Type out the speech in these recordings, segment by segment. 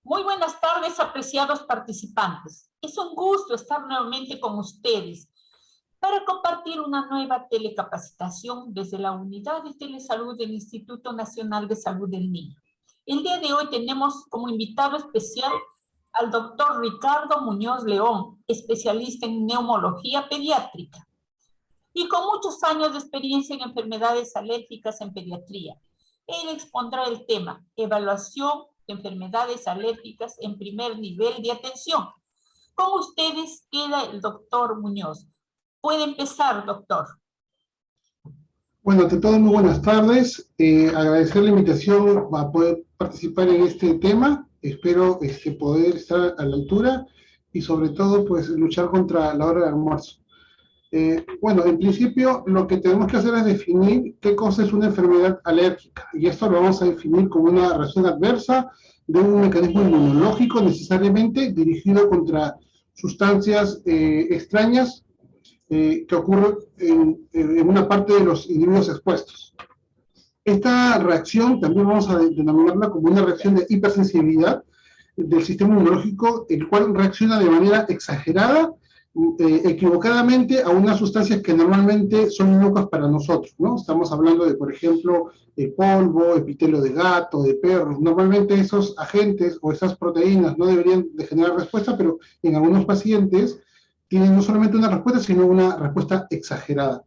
Muy buenas tardes, apreciados participantes. Es un gusto estar nuevamente con ustedes para compartir una nueva telecapacitación desde la Unidad de Telesalud del Instituto Nacional de Salud del Niño. El día de hoy tenemos como invitado especial al doctor Ricardo Muñoz León, especialista en neumología pediátrica y con muchos años de experiencia en enfermedades alérgicas en pediatría. Él expondrá el tema evaluación de enfermedades alérgicas en primer nivel de atención. Con ustedes queda el doctor Muñoz. Puede empezar, doctor. Bueno, ante todo, muy buenas tardes. Agradecer la invitación a poder participar en este tema. Espero poder estar a la altura y sobre todo pues luchar contra la hora de almuerzo. Bueno, en principio lo que tenemos que hacer es definir qué cosa es una enfermedad alérgica, y esto lo vamos a definir como una reacción adversa de un mecanismo inmunológico necesariamente dirigido contra sustancias extrañas que ocurre en una parte de los individuos expuestos. Esta reacción también vamos a denominarla como una reacción de hipersensibilidad del sistema inmunológico, el cual reacciona de manera exagerada, equivocadamente a unas sustancias que normalmente son inocuas para nosotros, ¿no? Estamos hablando de, por ejemplo, polvo, epitelio de gato, de perros. Normalmente esos agentes o esas proteínas no deberían de generar respuesta, pero en algunos pacientes tienen no solamente una respuesta, sino una respuesta exagerada.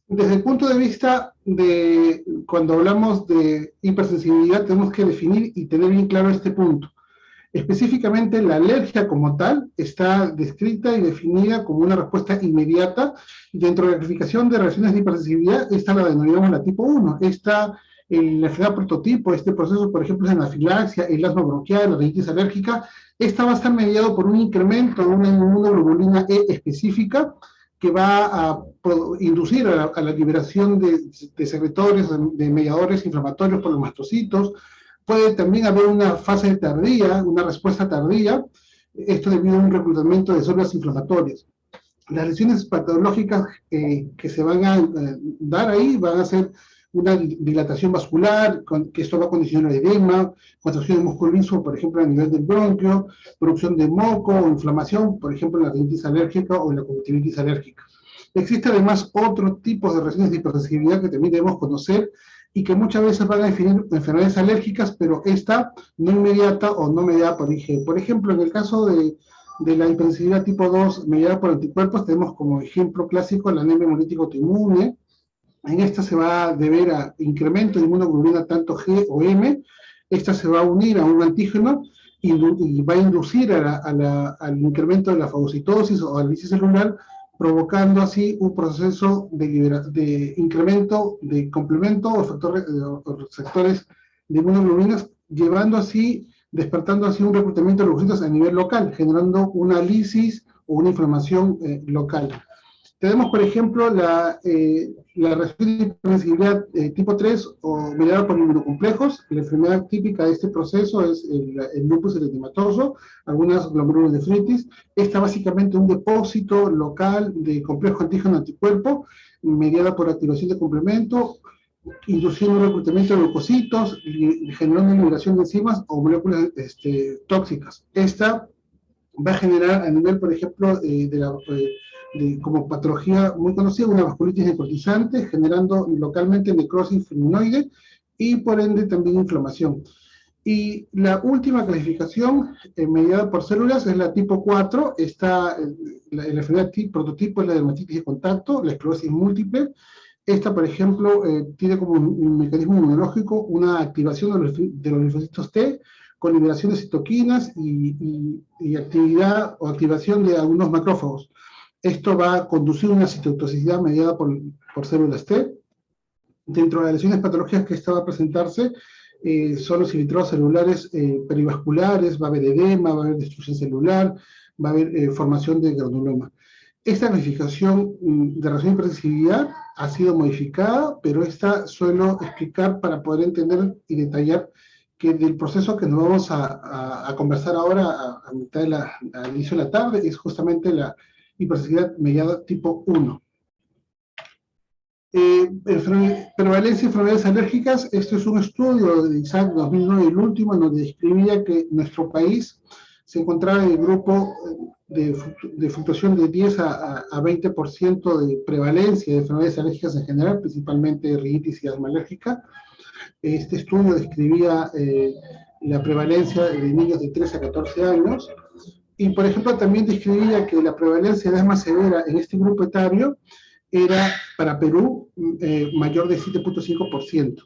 Desde el punto de vista de cuando hablamos de hipersensibilidad, tenemos que definir y tener bien claro este punto. Específicamente, la alergia como tal está descrita y definida como una respuesta inmediata. Dentro de la clasificación de reacciones de hipersensibilidad, esta la denominamos la tipo 1. Esta, la enfermedad prototipo, este proceso, por ejemplo, es anafilaxia, el asma bronquial, la rinitis alérgica, esta va a estar mediado por un incremento de una inmunoglobulina E específica que va a inducir a la liberación de secretores, de mediadores inflamatorios por los mastocitos. Puede también haber una fase tardía, una respuesta tardía, esto debido a un reclutamiento de células inflamatorias. Las lesiones patológicas que se van a dar ahí van a ser una dilatación vascular, que esto va a condicionar edema, contracción de músculo liso, por ejemplo, a nivel del bronquio, producción de moco o inflamación, por ejemplo, en la rinitis alérgica o en la conjuntivitis alérgica. Existe además otros tipos de reacciones de hipersensibilidad que también debemos conocer y que muchas veces van a definir enfermedades alérgicas, pero esta no inmediata o no mediada por IgE. Por ejemplo, en el caso de la hipersensibilidad tipo 2 mediada por anticuerpos, tenemos como ejemplo clásico la anemia hemolítica autoinmune. En esta se va a deber a incremento de inmunoglobulina tanto G o M. Esta se va a unir a un antígeno y va a inducir al incremento de la fagocitosis o al lysis celular, provocando así un proceso de incremento de complemento o receptores de inmunoglobulinas, despertando así un reclutamiento de leucocitos a nivel local, generando una lisis o una inflamación local. Tenemos, por ejemplo, la reacción de hipersensibilidad tipo 3 o mediada por inmunocomplejos. La enfermedad típica de este proceso es el lupus eritematoso, algunas glomerulonefritis. Esta básicamente un depósito local de complejo antígeno-anticuerpo, mediada por activación de complemento, induciendo un reclutamiento de leucocitos, generando liberación de enzimas o moléculas tóxicas. Esta va a generar a nivel, por ejemplo, como patología muy conocida, una vasculitis necrotizante, generando localmente necrosis fulminoide y por ende también inflamación. Y la última clasificación mediada por células es la tipo 4, la enfermedad prototipo es la dermatitis de contacto, la esclerosis múltiple. Esta, por ejemplo, tiene como un mecanismo inmunológico una activación de los linfocitos T, con liberación de citoquinas y actividad o activación de algunos macrófagos. Esto va a conducir a una citotoxicidad mediada por células T. Dentro de las lesiones patológicas que esta va a presentarse, son los infiltrados celulares perivasculares, va a haber edema, va a haber destrucción celular, va a haber formación de granuloma. Esta clasificación de reacción de hipersensibilidad ha sido modificada, pero esta suelo explicar para poder entender y detallar que del proceso que nos vamos a conversar ahora a mitad al inicio de la tarde es justamente la hipersensibilidad mediada tipo 1. Prevalencia de enfermedades alérgicas, esto es un estudio de ISAC 2009, el último, en donde describía que nuestro país se encontraba en el grupo de fluctuación de 10 a 20% de prevalencia de enfermedades alérgicas en general, principalmente rinitis y asma alérgica. Este estudio describía la prevalencia de niños de 3 a 14 años, y por ejemplo también describía que la prevalencia de asma severa en este grupo etario era para Perú mayor de 7.5%.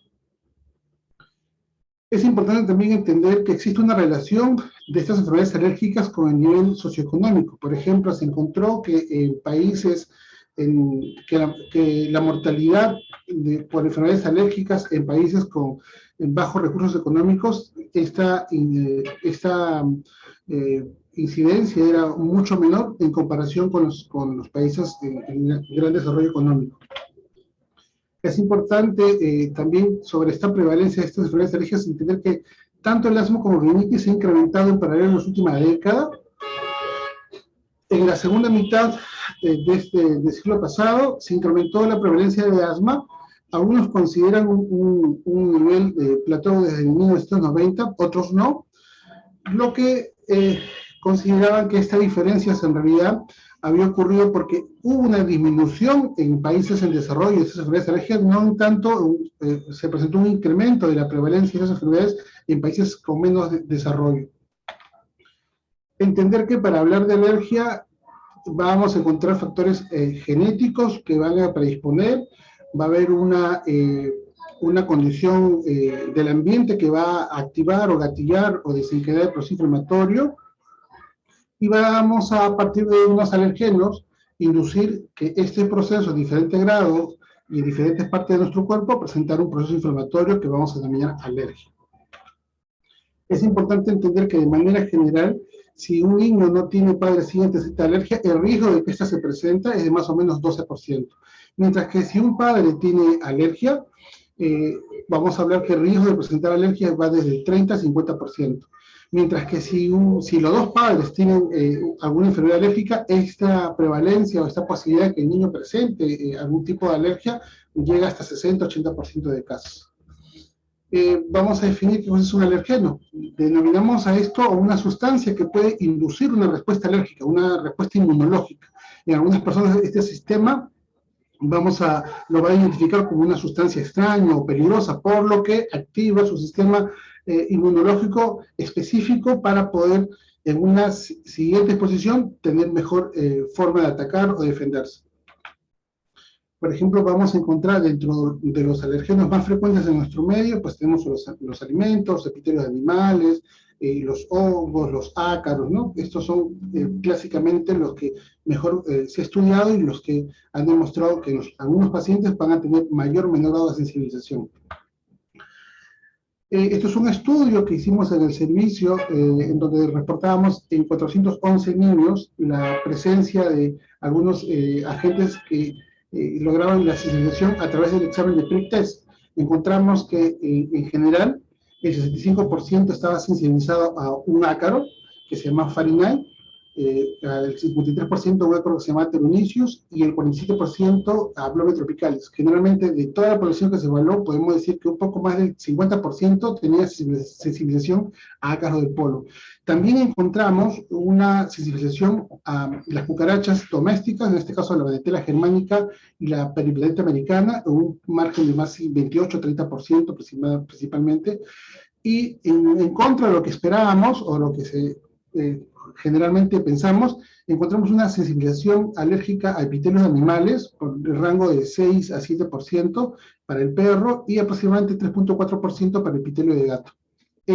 Es importante también entender que existe una relación de estas enfermedades alérgicas con el nivel socioeconómico. Por ejemplo, se encontró que en países que la mortalidad por enfermedades alérgicas en países con bajos recursos económicos, esta incidencia era mucho menor en comparación con los países en gran desarrollo económico. Es importante también sobre esta prevalencia de estas enfermedades alérgicas entender que tanto el asma como la rinitis se ha incrementado en paralelo en las últimas décadas. En la segunda mitad del siglo pasado se incrementó la prevalencia de asma. Algunos consideran un nivel de plató desde 1990, otros no, lo que consideraban que estas diferencias en realidad había ocurrido porque hubo una disminución en países en desarrollo de esas enfermedades alérgicas, no en tanto se presentó un incremento de la prevalencia de esas enfermedades en países con menos desarrollo. Entender que para hablar de alergia vamos a encontrar factores genéticos que van a predisponer, va a haber una condición del ambiente que va a activar o gatillar o desencadenar el proceso inflamatorio, y vamos a partir de unos alergenos inducir que este proceso a diferentes grados y en diferentes partes de nuestro cuerpo presentar un proceso inflamatorio que vamos a denominar alergia. Es importante entender que de manera general, si un niño no tiene padres siguientes de esta alergia, el riesgo de que esta se presenta es de más o menos 12%. Mientras que si un padre tiene alergia, vamos a hablar que el riesgo de presentar alergia va desde el 30 a 50%. Mientras que si los dos padres tienen alguna enfermedad alérgica, esta prevalencia o esta posibilidad de que el niño presente algún tipo de alergia llega hasta 60-80% de casos. Vamos a definir qué es un alergeno. Denominamos a esto una sustancia que puede inducir una respuesta alérgica, una respuesta inmunológica. En algunas personas este sistema lo va a identificar como una sustancia extraña o peligrosa, por lo que activa su sistema inmunológico específico para poder en una siguiente exposición tener mejor forma de atacar o defenderse. Por ejemplo, vamos a encontrar dentro de los alergenos más frecuentes en nuestro medio, pues tenemos los alimentos, epitelios de animales, los hongos, los ácaros, ¿no? Estos son clásicamente los que mejor se ha estudiado y los que han demostrado que algunos pacientes van a tener mayor o menor grado de sensibilización. Esto es un estudio que hicimos en el servicio, en donde reportábamos en 411 niños la presencia de algunos agentes que lograban la sensibilización a través del examen de prick test. Encontramos que en general el 65% estaba sensibilizado a un ácaro que se llama Farinay, el 53% a un ácaro que se llama Pteromycius y el 47% a Blobe tropicalis. Generalmente de toda la población que se evaluó podemos decir que un poco más del 50% tenía sensibilización a ácaros del polo. También encontramos una sensibilización a las cucarachas domésticas, en este caso la Banetella germánica y la Periplaneta americana, en un margen de más de 28-30% principalmente, y en contra de lo que esperábamos o lo que generalmente pensamos, encontramos una sensibilización alérgica a epitelios de animales por el rango de 6 a 7% para el perro y aproximadamente 3.4% para el epitelio de gato.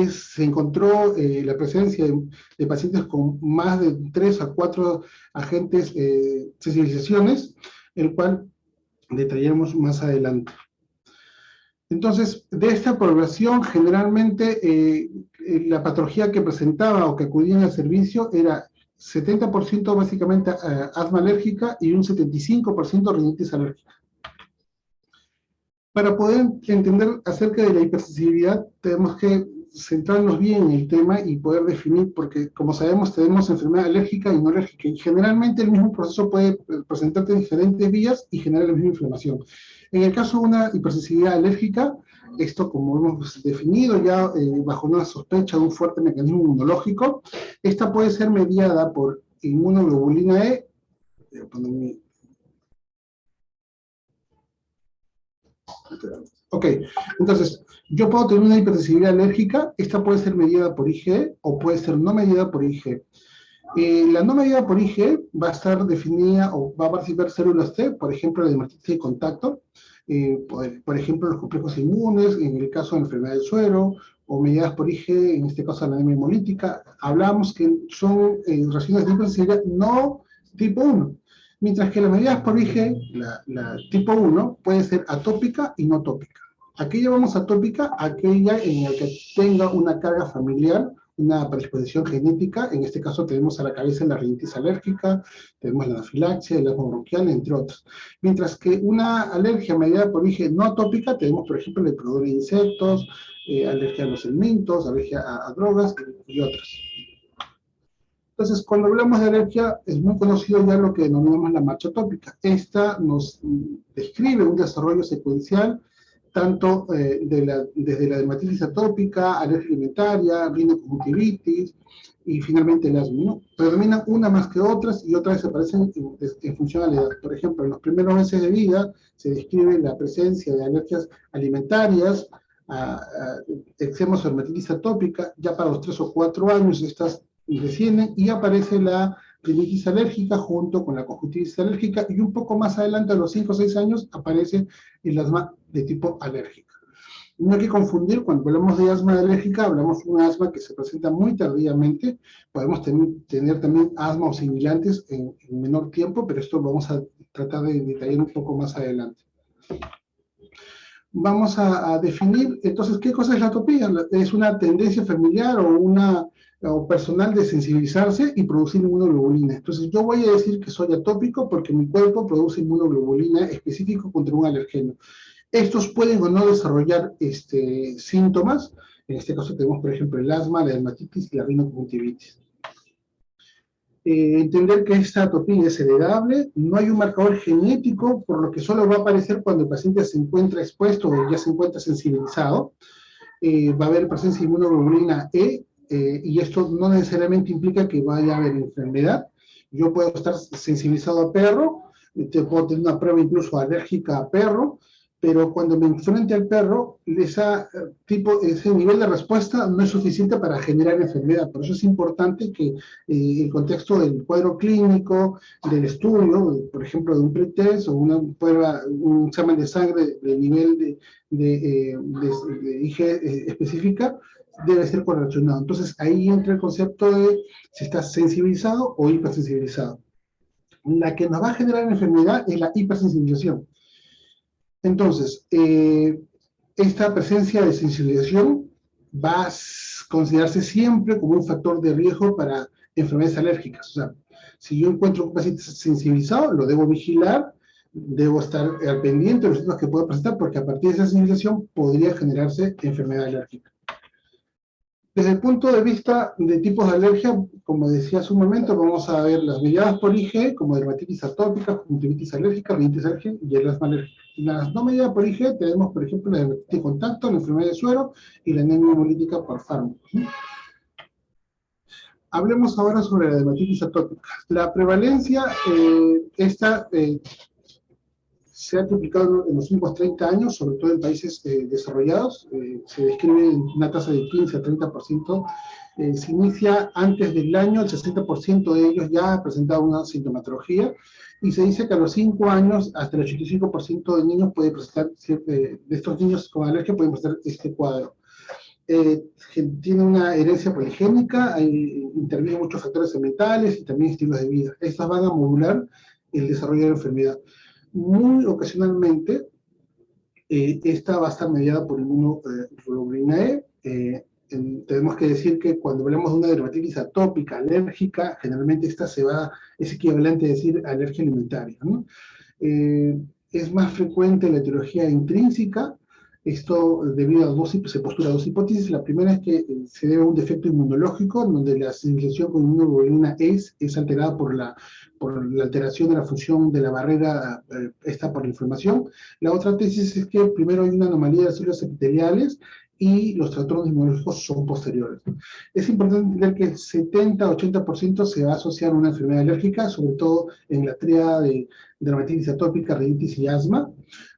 Se encontró la presencia de pacientes con más de 3 a 4 agentes sensibilizaciones, el cual detallaremos más adelante. Entonces, de esta población, generalmente la patología que presentaba o que acudía al servicio era 70% básicamente asma alérgica y un 75% rinitis alérgica. Para poder entender acerca de la hipersensibilidad, tenemos que centrarnos bien en el tema y poder definir, porque como sabemos tenemos enfermedad alérgica y no alérgica, y generalmente el mismo proceso puede presentarte en diferentes vías y generar la misma inflamación. En el caso de una hipersensibilidad alérgica, esto como hemos definido ya bajo una sospecha de un fuerte mecanismo inmunológico, esta puede ser mediada por inmunoglobulina E. Ok, entonces, yo puedo tener una hipersensibilidad alérgica, esta puede ser mediada por IgE o puede ser no mediada por IgE. La no mediada por IgE va a estar definida o va a participar células T, por ejemplo, la dermatitis de contacto, por ejemplo, los complejos inmunes, en el caso de la enfermedad del suero, o mediadas por IgE, en este caso la anemia hemolítica. Hablamos que son reacciones de hipersensibilidad no tipo 1. Mientras que las medidas por IgE, la tipo 1, puede ser atópica y no atópica. ¿A qué llamamos atópica? Aquella en la que tenga una carga familiar, una predisposición genética. En este caso tenemos a la cabeza la rinitis alérgica, tenemos la anafilaxia, el asma bronquial, entre otros. Mientras que una alergia mediada por IgE no atópica, tenemos por ejemplo el prodrome de insectos, alergia a los alimentos, alergia a drogas y otras. Entonces, cuando hablamos de alergia, es muy conocido ya lo que denominamos la marcha atópica. Esta nos describe un desarrollo secuencial, tanto desde la dermatitis atópica, alergia alimentaria, rinoconjuntivitis y finalmente el asma, ¿no? Predominan una más que otras y otras desaparecen en función a la edad. Por ejemplo, en los primeros meses de vida se describe la presencia de alergias alimentarias, eczema o dermatitis atópica. Ya para los 3 o 4 años estas descienden y aparece la rinitis alérgica junto con la conjuntivitis alérgica, y un poco más adelante, a los 5 o 6 años, aparece el asma de tipo alérgica. No hay que confundir, cuando hablamos de asma alérgica, hablamos de un asma que se presenta muy tardíamente. Podemos tener también asma o similantes en menor tiempo, pero esto vamos a tratar de detallar un poco más adelante. Vamos a definir, entonces, ¿qué cosa es la atopía? Es una tendencia familiar o personal de sensibilizarse y producir inmunoglobulina. Entonces, yo voy a decir que soy atópico porque mi cuerpo produce inmunoglobulina específico contra un alergeno. Estos pueden o no desarrollar síntomas. En este caso tenemos, por ejemplo, el asma, la dermatitis y la rinoconjuntivitis. Entender que esta atopía es heredable, no hay un marcador genético, por lo que solo va a aparecer cuando el paciente se encuentra expuesto o ya se encuentra sensibilizado. Va a haber presencia de inmunoglobulina E, y esto no necesariamente implica que vaya a haber enfermedad. Yo puedo estar sensibilizado a perro, puedo tener una prueba incluso alérgica a perro, pero cuando me enfrente al perro, ese nivel de respuesta no es suficiente para generar enfermedad. Por eso es importante que el contexto del cuadro clínico, del estudio, por ejemplo, de un pretest o una prueba, un examen de sangre de nivel de IgE específica, debe ser correlacionado. Entonces, ahí entra el concepto de si estás sensibilizado o hipersensibilizado. La que nos va a generar enfermedad es la hipersensibilización. Entonces, esta presencia de sensibilización va a considerarse siempre como un factor de riesgo para enfermedades alérgicas. O sea, si yo encuentro un paciente sensibilizado, lo debo vigilar, debo estar al pendiente de los síntomas que pueda presentar, porque a partir de esa sensibilización podría generarse enfermedad alérgica. Desde el punto de vista de tipos de alergia, como decía hace un momento, vamos a ver las mediadas por IgE, como dermatitis atópica, conjuntivitis alérgica, rinitis alérgica y el asma alérgica. Las no mediadas por IgE tenemos, por ejemplo, la dermatitis de contacto, la enfermedad de suero y la anemia hemolítica por fármacos. Hablemos ahora sobre la dermatitis atópica. La prevalencia, se ha triplicado en los últimos 30 años, sobre todo en países desarrollados. Se describe una tasa de 15 a 30%. Se inicia antes del año, el 60% de ellos ya ha presentado una sintomatología, y se dice que a los 5 años, hasta el 85% de niños puede presentar, de estos niños con alergia pueden presentar este cuadro. Tiene una herencia poligénica, intervienen muchos factores ambientales y también estilos de vida. Estas van a modular el desarrollo de la enfermedad. Muy ocasionalmente, esta va a estar mediada por inmunoglobulina E. Tenemos que decir que cuando hablamos de una dermatitis atópica, alérgica, generalmente esta es equivalente a decir alergia alimentaria, ¿no? Es más frecuente la etiología intrínseca, Esto debido a se postula dos hipótesis. La primera es que se debe a un defecto inmunológico, donde la sensibilización con inmunoglobulina es alterada por la alteración de la función de la barrera esta por la inflamación. La otra tesis es que primero hay una anomalía de las células epiteliales y los trastornos inmunológicos son posteriores. Es importante entender que el 70-80% se va a asociar a una enfermedad alérgica, sobre todo en la tríada de dermatitis atópica, rinitis y asma,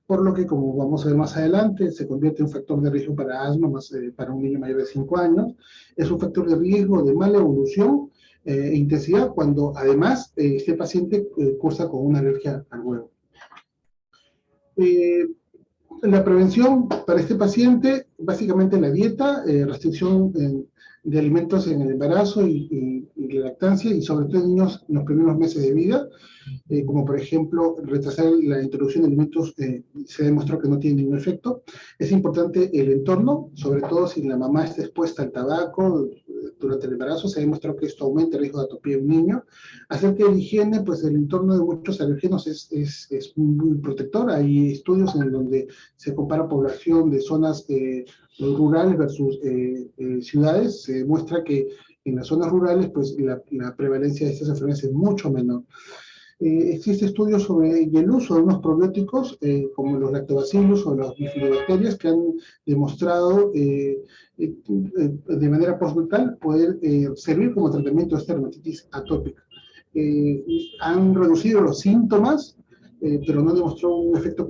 por lo que, como vamos a ver más adelante, se convierte en un factor de riesgo para asma, para un niño mayor de 5 años. Es un factor de riesgo de mala evolución e intensidad cuando además este paciente cursa con una alergia al huevo. La prevención para este paciente, básicamente la dieta, restricción de alimentos en el embarazo y la lactancia, y sobre todo en niños en los primeros meses de vida, como por ejemplo retrasar la introducción de alimentos, se demostró que no tiene ningún efecto. Es importante el entorno, sobre todo si la mamá está expuesta al tabaco durante el embarazo, se ha demostrado que esto aumenta el riesgo de atopía en un niño. Acerca de la higiene, pues el entorno de muchos alérgenos es muy protector. Hay estudios en donde se compara población de zonas rurales versus ciudades. Se demuestra que en las zonas rurales, pues la prevalencia de estas enfermedades es mucho menor. Existe estudios sobre el uso de unos probióticos como los lactobacillus o las bifidobacterias que han demostrado de manera postnatal poder servir como tratamiento de esta dermatitis atópica. Han reducido los síntomas, pero no demostró un efecto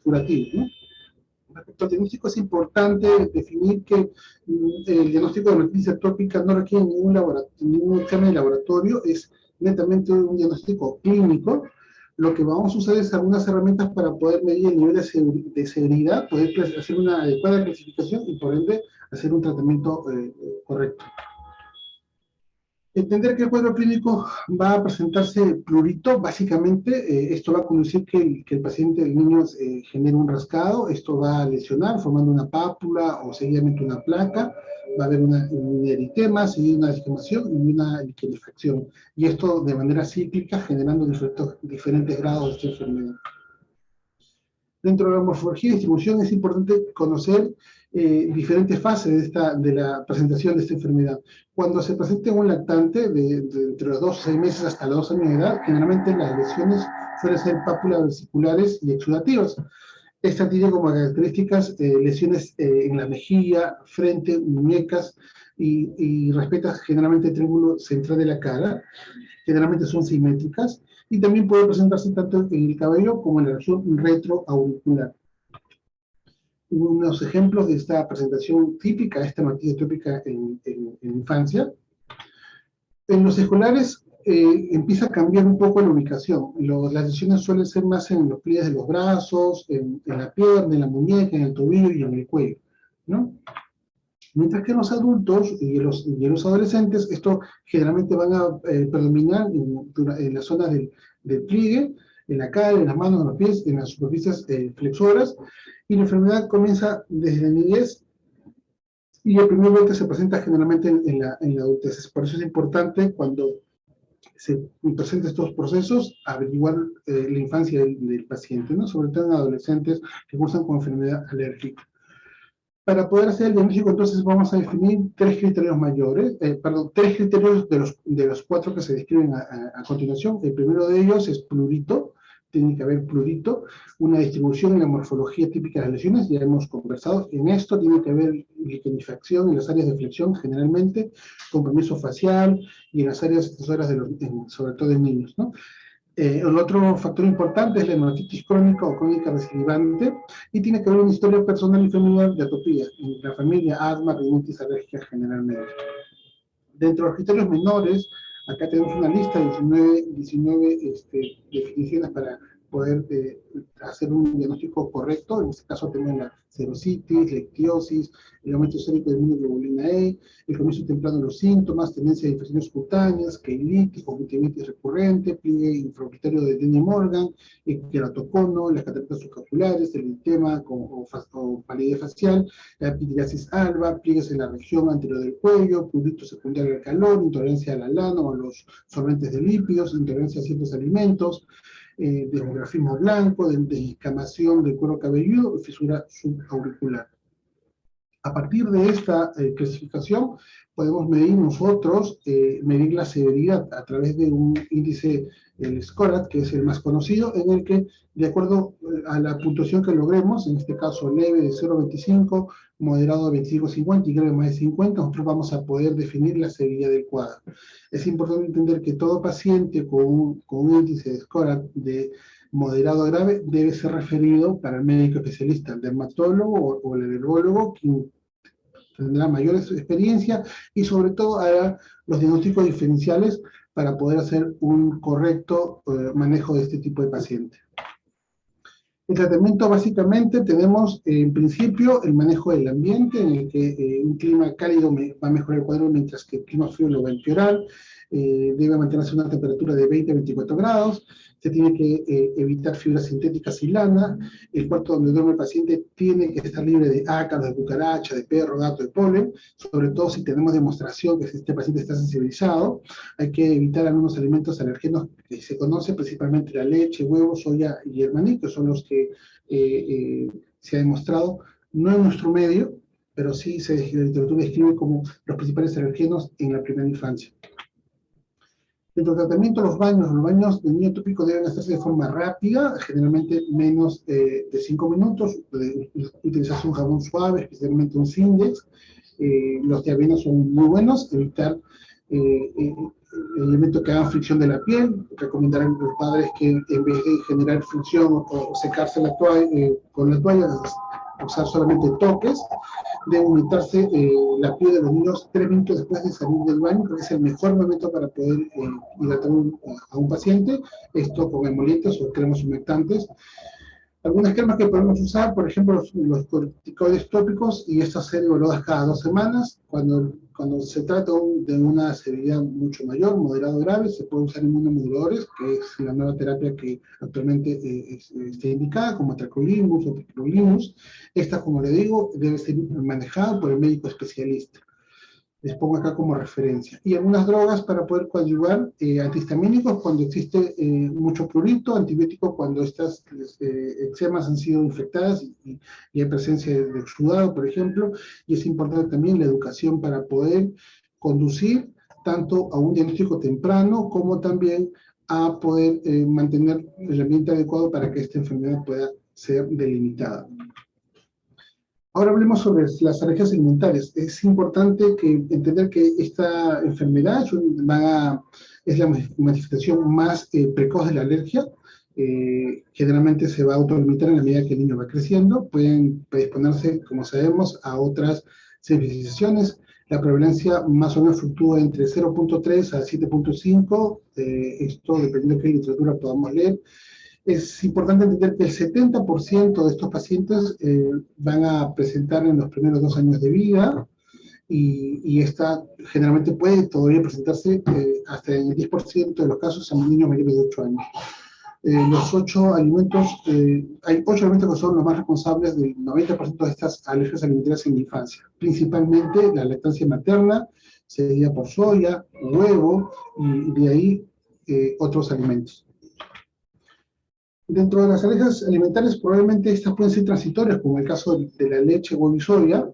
curativo, ¿no? Respecto al diagnóstico, es importante definir que el diagnóstico de dermatitis atópica no requiere ningún examen de laboratorio, es netamente un diagnóstico clínico. Lo que vamos a usar es algunas herramientas para poder medir el nivel de severidad, poder hacer una adecuada clasificación y por ende hacer un tratamiento correcto. Entender que el cuadro clínico va a presentarse prurito, básicamente esto va a conducir que el paciente, el niño, genere un rascado, esto va a lesionar formando una pápula o seguidamente una placa, va a haber un eritema, seguido una desquemación y una liquefacción, y esto de manera cíclica generando diferentes grados de esta enfermedad. Dentro de la morfología y distribución es importante conocer diferentes fases de la presentación de esta enfermedad. Cuando se presenta en un lactante de entre los 2 a 6 meses hasta los 2 años de edad, generalmente las lesiones suelen ser pápulas vesiculares y exudativas. Esta tiene como características lesiones en la mejilla, frente, muñecas y respeta generalmente el triángulo central de la cara. Generalmente son simétricas y también puede presentarse tanto en el cabello como en la región retroauricular. Unos ejemplos de esta presentación típica, esta dermatitis atópica en infancia. En los escolares empieza a cambiar un poco la ubicación. Las lesiones suelen ser más en los pliegues de los brazos, en la pierna, en la muñeca, en el tobillo y en el cuello, ¿no? Mientras que en los adultos y en los adolescentes, esto generalmente van a predominar en las zonas del pliegue, en la cara, en las manos, en los pies, en las superficies flexoras, y la enfermedad comienza desde la niñez y el primer brote se presenta generalmente en la adultez. Por eso es importante cuando se presentan estos procesos averiguar la infancia del paciente, ¿no? Sobre todo en adolescentes que cursan con enfermedad alérgica. Para poder hacer el diagnóstico, entonces vamos a definir 3 criterios mayores, 3 criterios de los 4 que se describen a continuación. El primero de ellos es prurito, tiene que haber prurito, una distribución en la morfología típica de las lesiones, ya hemos conversado, en esto tiene que haber liquefacción en las áreas de flexión generalmente, compromiso facial y en las áreas excesoras, sobre todo en niños, ¿no? El otro factor importante es la hematitis crónica o crónica recidivante y tiene que haber una historia personal y familiar de atopía en la familia, asma, rinitis alérgica generalmente. Dentro de los criterios menores, acá tenemos una lista de 19 definiciones para poder hacer un diagnóstico correcto. En este caso tenemos la serositis, la ictiosis, el aumento sérico de inmunoglobulina E, el comienzo temprano de los síntomas, tendencia de infecciones cutáneas, keilitis, conjuntivitis recurrente, pliegue infraorbitario de Denny-Morgan, queratocono, las cataratas subcapsulares, el eritema o palidez facial, la epidiasis alba, pliegues en la región anterior del cuello, prurito secundario al calor, intolerancia a la lana o a los solventes de lípidos, intolerancia a ciertos alimentos, desmografismo blanco, de descamación del cuero cabelludo, fisura subauricular. A partir de esta clasificación, podemos medir nosotros, medir la severidad a través de un índice, el SCORAT, que es el más conocido, en el que, de acuerdo a la puntuación que logremos, en este caso leve de 0,25, moderado de 25,50 y grave de más de 50, nosotros vamos a poder definir la severidad del cuadro. Es importante entender que todo paciente con un índice de SCORAT de moderado a grave debe ser referido para el médico especialista, el dermatólogo o el alergólogo, quien tendrá mayor experiencia y sobre todo hará los diagnósticos diferenciales para poder hacer un correcto manejo de este tipo de paciente. El tratamiento básicamente tenemos en principio el manejo del ambiente, en el que un clima cálido va a mejorar el cuadro, mientras que el clima frío lo va a empeorar. Debe mantenerse una temperatura de 20 a 24 grados. Se tiene que evitar fibras sintéticas y lana. El cuarto donde duerme el paciente tiene que estar libre de ácaros, de cucaracha, de perro, gato, de polen, sobre todo si tenemos demostración que este paciente está sensibilizado. Hay que evitar algunos alimentos alergenos que se conocen, principalmente la leche, huevos, soya y el maní, que son los que se ha demostrado, no en nuestro medio, pero sí la literatura describe como los principales alergenos en la primera infancia. Dentro del tratamiento, los baños de niño atópico deben hacerse de forma rápida, generalmente menos de 5 minutos, utilizarse un jabón suave, especialmente un Sindex. Los de avena son muy buenos, evitar elementos que hagan fricción de la piel. Recomendarán a los padres que en vez de generar fricción o secarse la toalla, con la toalla, usar solamente toques. Debe untarse la piel de los niños 3 minutos después de salir del baño, porque es el mejor momento para poder hidratar a un paciente, esto con emolientes o cremas humectantes. Algunas cremas que podemos usar, por ejemplo, los corticoides tópicos, y estas ser evaluadas cada 2 semanas. Cuando se trata de una severidad mucho mayor, moderado o grave, se puede usar inmunomoduladores, que es la nueva terapia que actualmente está indicada, como tacrolimus o tacrolimus. Esta, como le digo, debe ser manejada por el médico especialista. Les pongo acá como referencia. Y algunas drogas para poder coadyuvar, antihistamínicos cuando existe mucho prurito, antibióticos cuando estas eczemas han sido infectadas y hay presencia de exudado, por ejemplo. Y es importante también la educación para poder conducir tanto a un diagnóstico temprano como también a poder mantener el ambiente adecuado para que esta enfermedad pueda ser delimitada. Ahora hablemos sobre las alergias alimentarias. Es importante entender que esta enfermedad es la manifestación más precoz de la alergia. Generalmente se va a autolimitar en la medida que el niño va creciendo. Pueden predisponerse, como sabemos, a otras sensibilizaciones. La prevalencia más o menos fluctúa entre 0,3 a 7,5. Esto dependiendo de qué literatura podamos leer. Es importante entender que el 70% de estos pacientes van a presentar en los primeros 2 años de vida, y esta generalmente puede todavía presentarse hasta en el 10% de los casos en niños mayores de 8 años. Los 8 alimentos, hay 8 alimentos que son los más responsables del 90% de estas alergias alimentarias en la infancia, principalmente la lactancia materna, seguida por soya, huevo, y de ahí otros alimentos. Dentro de las alergias alimentarias, probablemente estas pueden ser transitorias, como el caso de la leche, huevo y soya.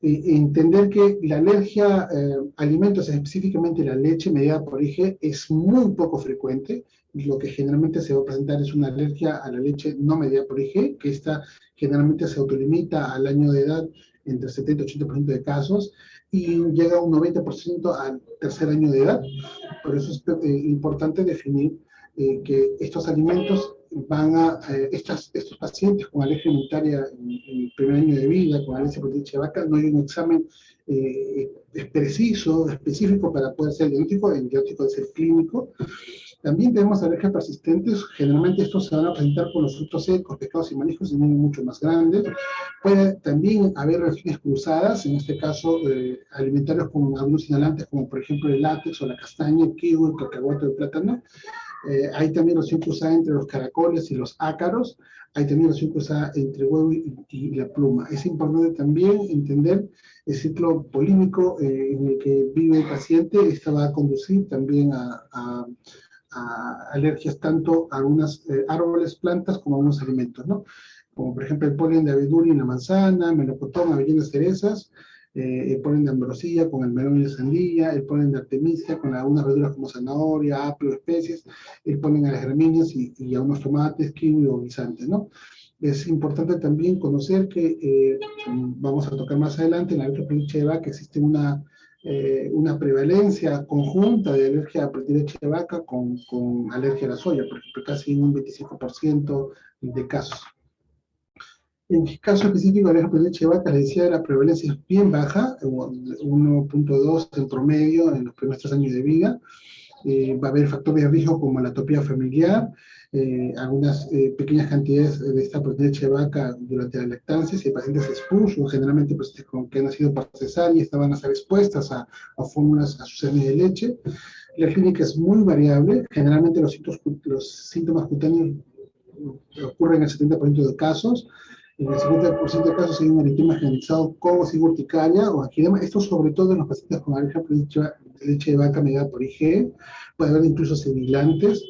Entender que la alergia a alimentos, específicamente la leche mediada por IgE, es muy poco frecuente. Lo que generalmente se va a presentar es una alergia a la leche no mediada por IgE, que esta generalmente se autolimita al año de edad entre 70 y 80% de casos, y llega a un 90% al tercer año de edad. Por eso es importante definir que estos alimentos estos pacientes con alergia alimentaria en el primer año de vida, con alergia por leche de vaca, no hay un examen preciso, específico para poder hacer el diagnóstico debe ser clínico. También tenemos alergias persistentes. Generalmente estos se van a presentar por los frutos secos, pescados y mariscos en niños mucho más grandes. Puede también haber reacciones cruzadas, en este caso alimentarios con algunos inhalantes, como por ejemplo el látex o la castaña, el kiwi, el cacahuate o el plátano. Hay también reacción cruzada entre los caracoles y los ácaros. Hay también reacción cruzada entre huevo y la pluma. Es importante también entender el ciclo polímico en el que vive el paciente. Esta va a conducir también a a alergias tanto a algunos árboles, plantas, como a algunos alimentos, ¿no? Como por ejemplo el polen de abedul en la manzana, melocotón, avellanas, cerezas, el polen de ambrosía con el melón y la sandía, el polen de artemisia con algunas verduras como zanahoria, apio, especies, el polen a las gramíneas y a unos tomates, kiwi o guisantes, ¿no? Es importante también conocer que, vamos a tocar más adelante, en la alergia por leche de vaca existe una prevalencia conjunta de alergia a leche de vaca con alergia a la soya, por ejemplo, casi un 25% de casos. En el caso específico de la alergia por leche de vaca, les decía, la prevalencia es bien baja, 1.2 en promedio en los primeros 3 años de vida. Va a haber factores de riesgo como la atopía familiar, algunas pequeñas cantidades de esta proteína de leche de vaca durante la lactancia, si el paciente se expuso, generalmente pacientes que han nacido por cesárea estaban a estar expuestas a fórmulas, a sus de leche. La clínica es muy variable, generalmente los síntomas cutáneos ocurren en el 70% de casos. En el 50% de casos hay un eritema generalizado con o sin urticaria o angina. Esto sobre todo en los pacientes con alergia por leche de vaca mediada por IgE. Puede haber incluso sibilantes.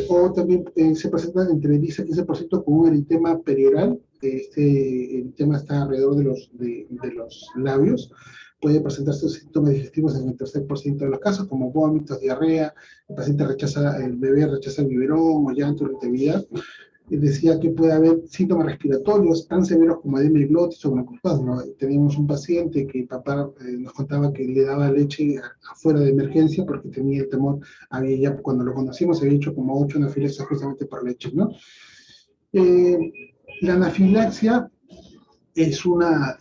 O también se presenta entre 10 a 15% con un eritema perioral. Este eritema está alrededor de los labios. Puede presentarse síntomas digestivos en el 3% de los casos, como vómitos, diarrea, el bebé rechaza el biberón o llanto, irritabilidad. Decía que puede haber síntomas respiratorios tan severos como edema de glotis o broncoespasmo, ¿no? Teníamos un paciente que el papá nos contaba que le daba leche afuera de emergencia porque tenía el temor, ya cuando lo conocimos había hecho como 8 anafilaxias justamente por leche, ¿no? La anafilaxia es una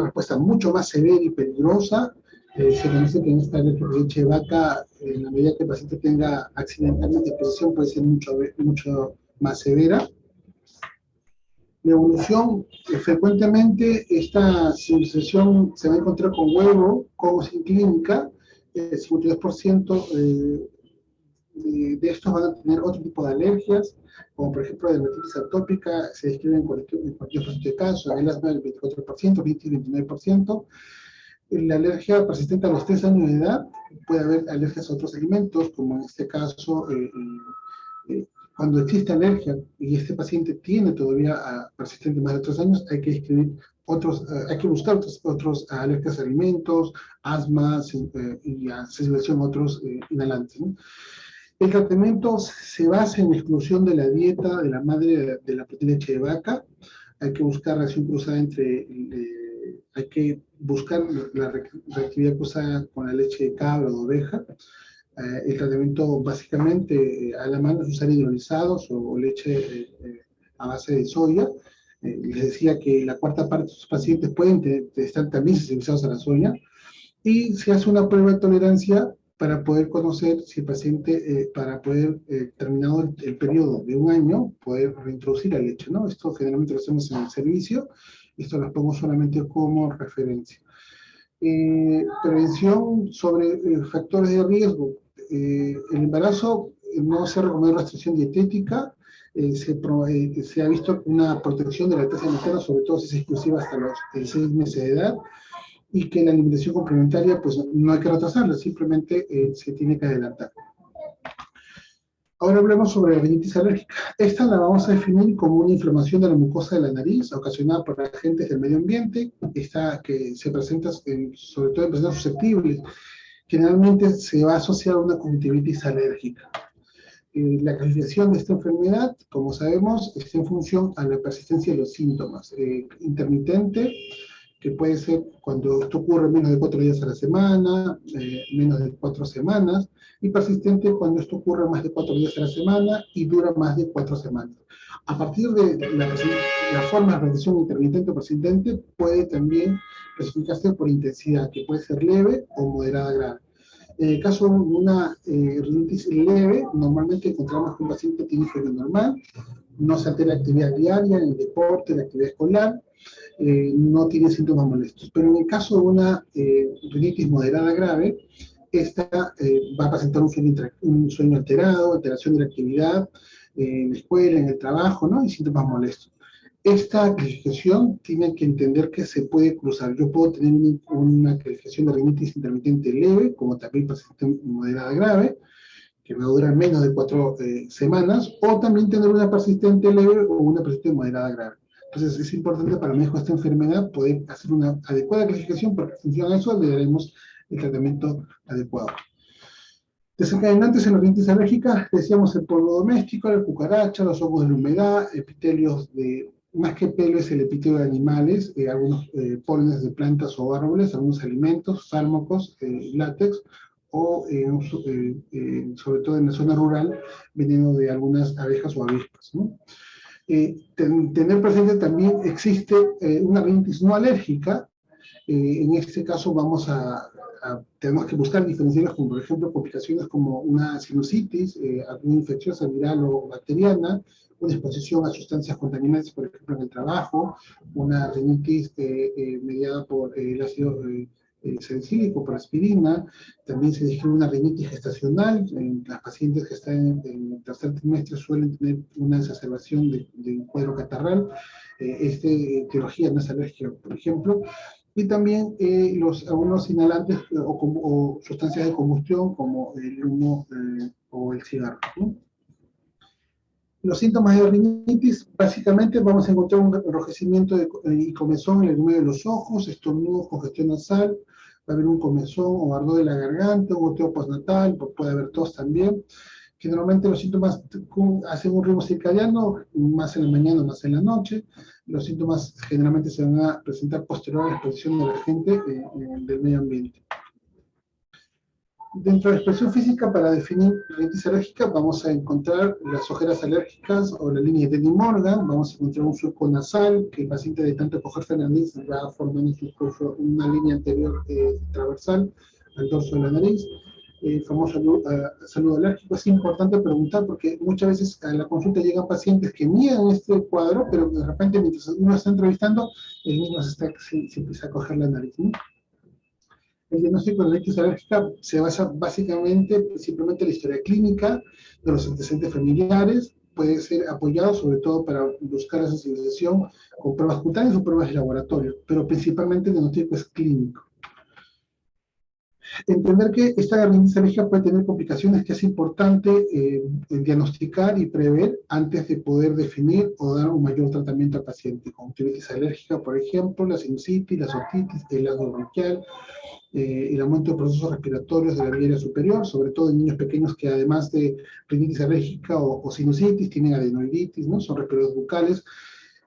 respuesta mucho más severa y peligrosa. Se conoce que en esta leche de vaca, en la medida que el paciente tenga accidentalmente exposición, puede ser mucho más severa. La evolución, frecuentemente esta civilización se va a encontrar con huevo, como sin clínica. El 52% de estos van a tener otro tipo de alergias, como por ejemplo dermatitis atópica, se describe en 42% de casos, el asma del 24%, rinitis 29%. La alergia persistente a los 3 años de edad, puede haber alergias a otros alimentos, como en este caso, cuando existe alergia y este paciente tiene todavía persistente más de 3 años, hay que escribir hay que buscar otros alergias a alimentos, asma y sensibilización a otros inhalantes, ¿no? El tratamiento se basa en la exclusión de la dieta de la madre de la proteína de leche de vaca. Hay que buscar relación cruzada hay que buscar la reactividad cruzada con la leche de cabra o de oveja. El tratamiento básicamente a la mano es usar hidrolizados o leche a base de soya. Les decía que la cuarta parte de sus pacientes pueden estar también sensibilizados a la soya. Y se hace una prueba de tolerancia para poder conocer si el paciente, para poder, terminado el periodo de 1 año, poder reintroducir la leche, ¿no? Esto generalmente lo hacemos en el servicio, esto lo pongo solamente como referencia. Prevención sobre factores de riesgo. El embarazo no se recomienda restricción dietética, se ha visto una protección de la lactancia materna, sobre todo si es exclusiva hasta los 6 meses de edad, y que la alimentación complementaria pues no hay que retrasarla, simplemente se tiene que adelantar. Ahora hablemos sobre la rinitis alérgica. Esta la vamos a definir como una inflamación de la mucosa de la nariz ocasionada por agentes del medio ambiente, esta que se presenta sobre todo en personas susceptibles. Generalmente se va a asociar a una conjuntivitis alérgica. La clasificación de esta enfermedad, como sabemos, está en función a la persistencia de los síntomas. Intermitente, que puede ser cuando esto ocurre menos de 4 días a la semana, menos de 4 semanas, y persistente cuando esto ocurre más de 4 días a la semana y dura más de 4 semanas. A partir de la forma de reacción intermitente o persistente, puede también clasificarse por intensidad, que puede ser leve o moderada grave. En el caso de una rinitis leve, normalmente encontramos que un paciente tiene fiebre normal, no se altera la actividad diaria, el deporte, la actividad escolar, no tiene síntomas molestos. Pero en el caso de una rinitis moderada grave, esta va a presentar un sueño alterado, alteración de la actividad en la escuela, en el trabajo, ¿no? Y síntomas molestos. Esta clasificación tiene que entender que se puede cruzar. Yo puedo tener una clasificación de rinitis intermitente leve, como también persistente moderada grave, que va a durar menos de 4 semanas, o también tener una persistente leve o una persistente moderada grave. Entonces es importante para el manejo de esta enfermedad poder hacer una adecuada clasificación, porque en función a eso le daremos el tratamiento adecuado. Desencadenantes en la rinitis alérgica, decíamos el polvo doméstico, la cucaracha, los hongos de la humedad, epitelios de, más que pelo es el epitelio de animales, algunos pólenes de plantas o árboles, algunos alimentos, fármacos, látex, o sobre todo en la zona rural, veneno de algunas abejas o avispas, ¿no? Tener presente también existe una rinitis no alérgica. En este caso tenemos que buscar diferenciales como por ejemplo complicaciones como una sinusitis, alguna infecciosa viral o bacteriana, una exposición a sustancias contaminantes, por ejemplo en el trabajo, una rinitis mediada por el ácido salicílico, por aspirina. También se describe una rinitis gestacional. Las pacientes que están en el tercer trimestre suelen tener una exacerbación de cuadro catarral. Esta etiología no es alérgica, por ejemplo. Y también algunos inhalantes o sustancias de combustión como el humo o el cigarro, ¿no? Los síntomas de rinitis, básicamente vamos a encontrar un enrojecimiento y comezón en el medio de los ojos, estornudos, congestión nasal, va a haber un comezón o ardor de la garganta, un goteo postnatal, puede haber tos también. Generalmente los síntomas hacen un ritmo circadiano, más en la mañana, más en la noche. Los síntomas generalmente se van a presentar posterior a la exposición de la gente del medio ambiente. Dentro de la expresión física, para definir rinitis alérgica, vamos a encontrar las ojeras alérgicas o la línea de Denny Morgan, vamos a encontrar un surco nasal, que el paciente de tanto coger nariz va formando una línea anterior transversal al dorso de la nariz. El famoso saludo alérgico. Es importante preguntar porque muchas veces a la consulta llegan pacientes que niegan este cuadro, pero de repente mientras uno está entrevistando, el mismo se empieza a coger la nariz, ¿no? El diagnóstico de rinitis alérgica se basa básicamente, simplemente en la historia clínica de los antecedentes familiares, puede ser apoyado sobre todo para buscar la sensibilización con pruebas cutáneas o pruebas de laboratorio, pero principalmente el diagnóstico es clínico. Entender que esta rinitis alérgica puede tener complicaciones que es importante diagnosticar y prever antes de poder definir o dar un mayor tratamiento al paciente. Conjuntivitis alérgica, por ejemplo, la sinusitis, la otitis, el asma bronquial, el aumento de procesos respiratorios de la vía aérea superior, sobre todo en niños pequeños que además de rinitis alérgica o sinusitis tienen adenoiditis, ¿no? Son resfriados bucales.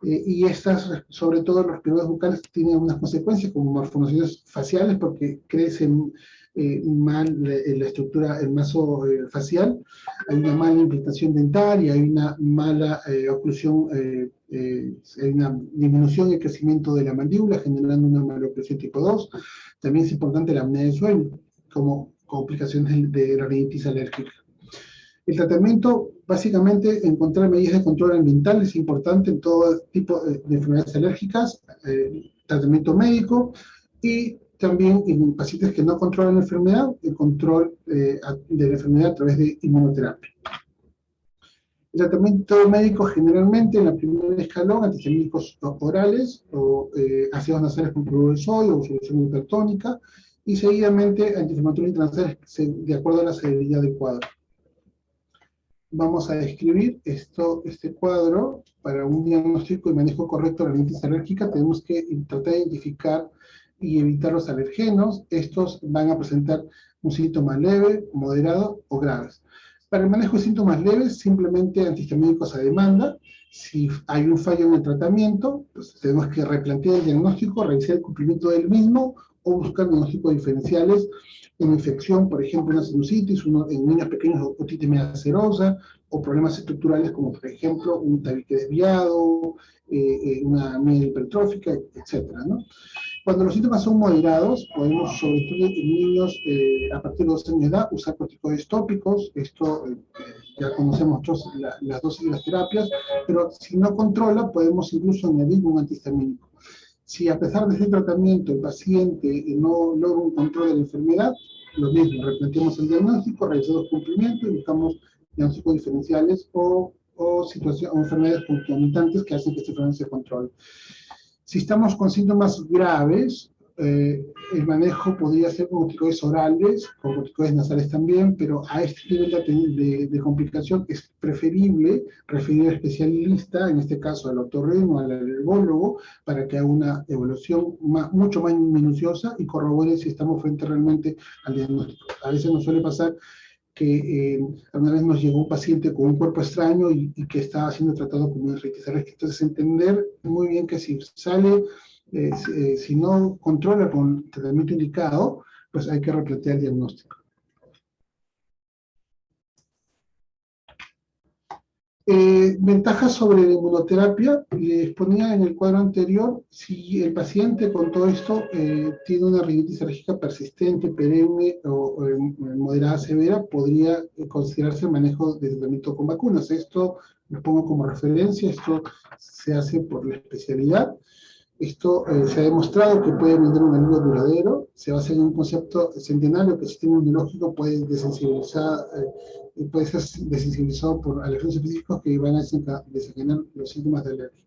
Y estas, sobre todo los resfriados bucales, tienen unas consecuencias como malformaciones faciales porque crecen mal la estructura, el maso facial, hay una mala implantación dentaria, hay una mala oclusión, hay una disminución del crecimiento de la mandíbula, generando una maloclusión tipo 2. También es importante la apnea de sueño como complicaciones de la rinitis alérgica. El tratamiento, básicamente, encontrar medidas de control ambiental es importante en todo tipo de enfermedades alérgicas, tratamiento médico y también en pacientes que no controlan la enfermedad, el control de la enfermedad a través de inmunoterapia. El tratamiento médico generalmente en la primera escalón, antihistamínicos orales o ácidos nasales con cloruro de sodio o solución hipertónica y seguidamente antiinflamatorios intranasales de acuerdo a la severidad del cuadro. Vamos a describir este cuadro. Para un diagnóstico y manejo correcto de la rinitis alérgica tenemos que tratar de identificar y evitar los alergenos. Estos van a presentar un síntoma leve, moderado o graves. Para el manejo de síntomas leves, simplemente antihistamínicos a demanda. Si hay un fallo en el tratamiento, pues tenemos que replantear el diagnóstico, revisar el cumplimiento del mismo o buscar diagnósticos diferenciales en infección, por ejemplo, una sinusitis, en niños pequeños otitis media serosa, o problemas estructurales como, por ejemplo, un tabique desviado, una anemia hipertrófica, etc., ¿no? Cuando los síntomas son moderados, podemos, sobre todo en niños a partir de 2 años de edad, usar corticoides tópicos. Esto ya conocemos las dosis de las terapias, pero si no controla, podemos incluso añadir un antihistamínico. Si a pesar de ese tratamiento el paciente no logra un control de la enfermedad, lo mismo, replanteamos el diagnóstico, revisamos cumplimiento y buscamos diagnósticos diferenciales o enfermedades concomitantes que hacen que esta enfermedad se controle. Si estamos con síntomas graves, el manejo podría ser con corticoides orales, con corticoides nasales también, pero a este nivel de complicación es preferible referir al especialista, en este caso al otorrino o al alergólogo, para que haga una evaluación mucho más minuciosa y corrobore si estamos frente realmente al diagnóstico. A veces nos suele pasar que alguna vez nos llegó un paciente con un cuerpo extraño y que estaba siendo tratado como artritis alérgica. Entonces, entender muy bien que si sale, si no controla con tratamiento indicado, pues hay que replantear el diagnóstico. Ventajas sobre la inmunoterapia, les ponía en el cuadro anterior, si el paciente con todo esto tiene una rinitis alérgica persistente, perenne o moderada severa, podría considerarse el manejo de tratamiento con vacunas. Esto lo pongo como referencia, esto se hace por la especialidad. Esto se ha demostrado que puede brindar un alivio duradero, se basa en un concepto centenario que el sistema inmunológico puede puede ser desensibilizado por alergenos específicos que van a desencadenar los síntomas de alergia.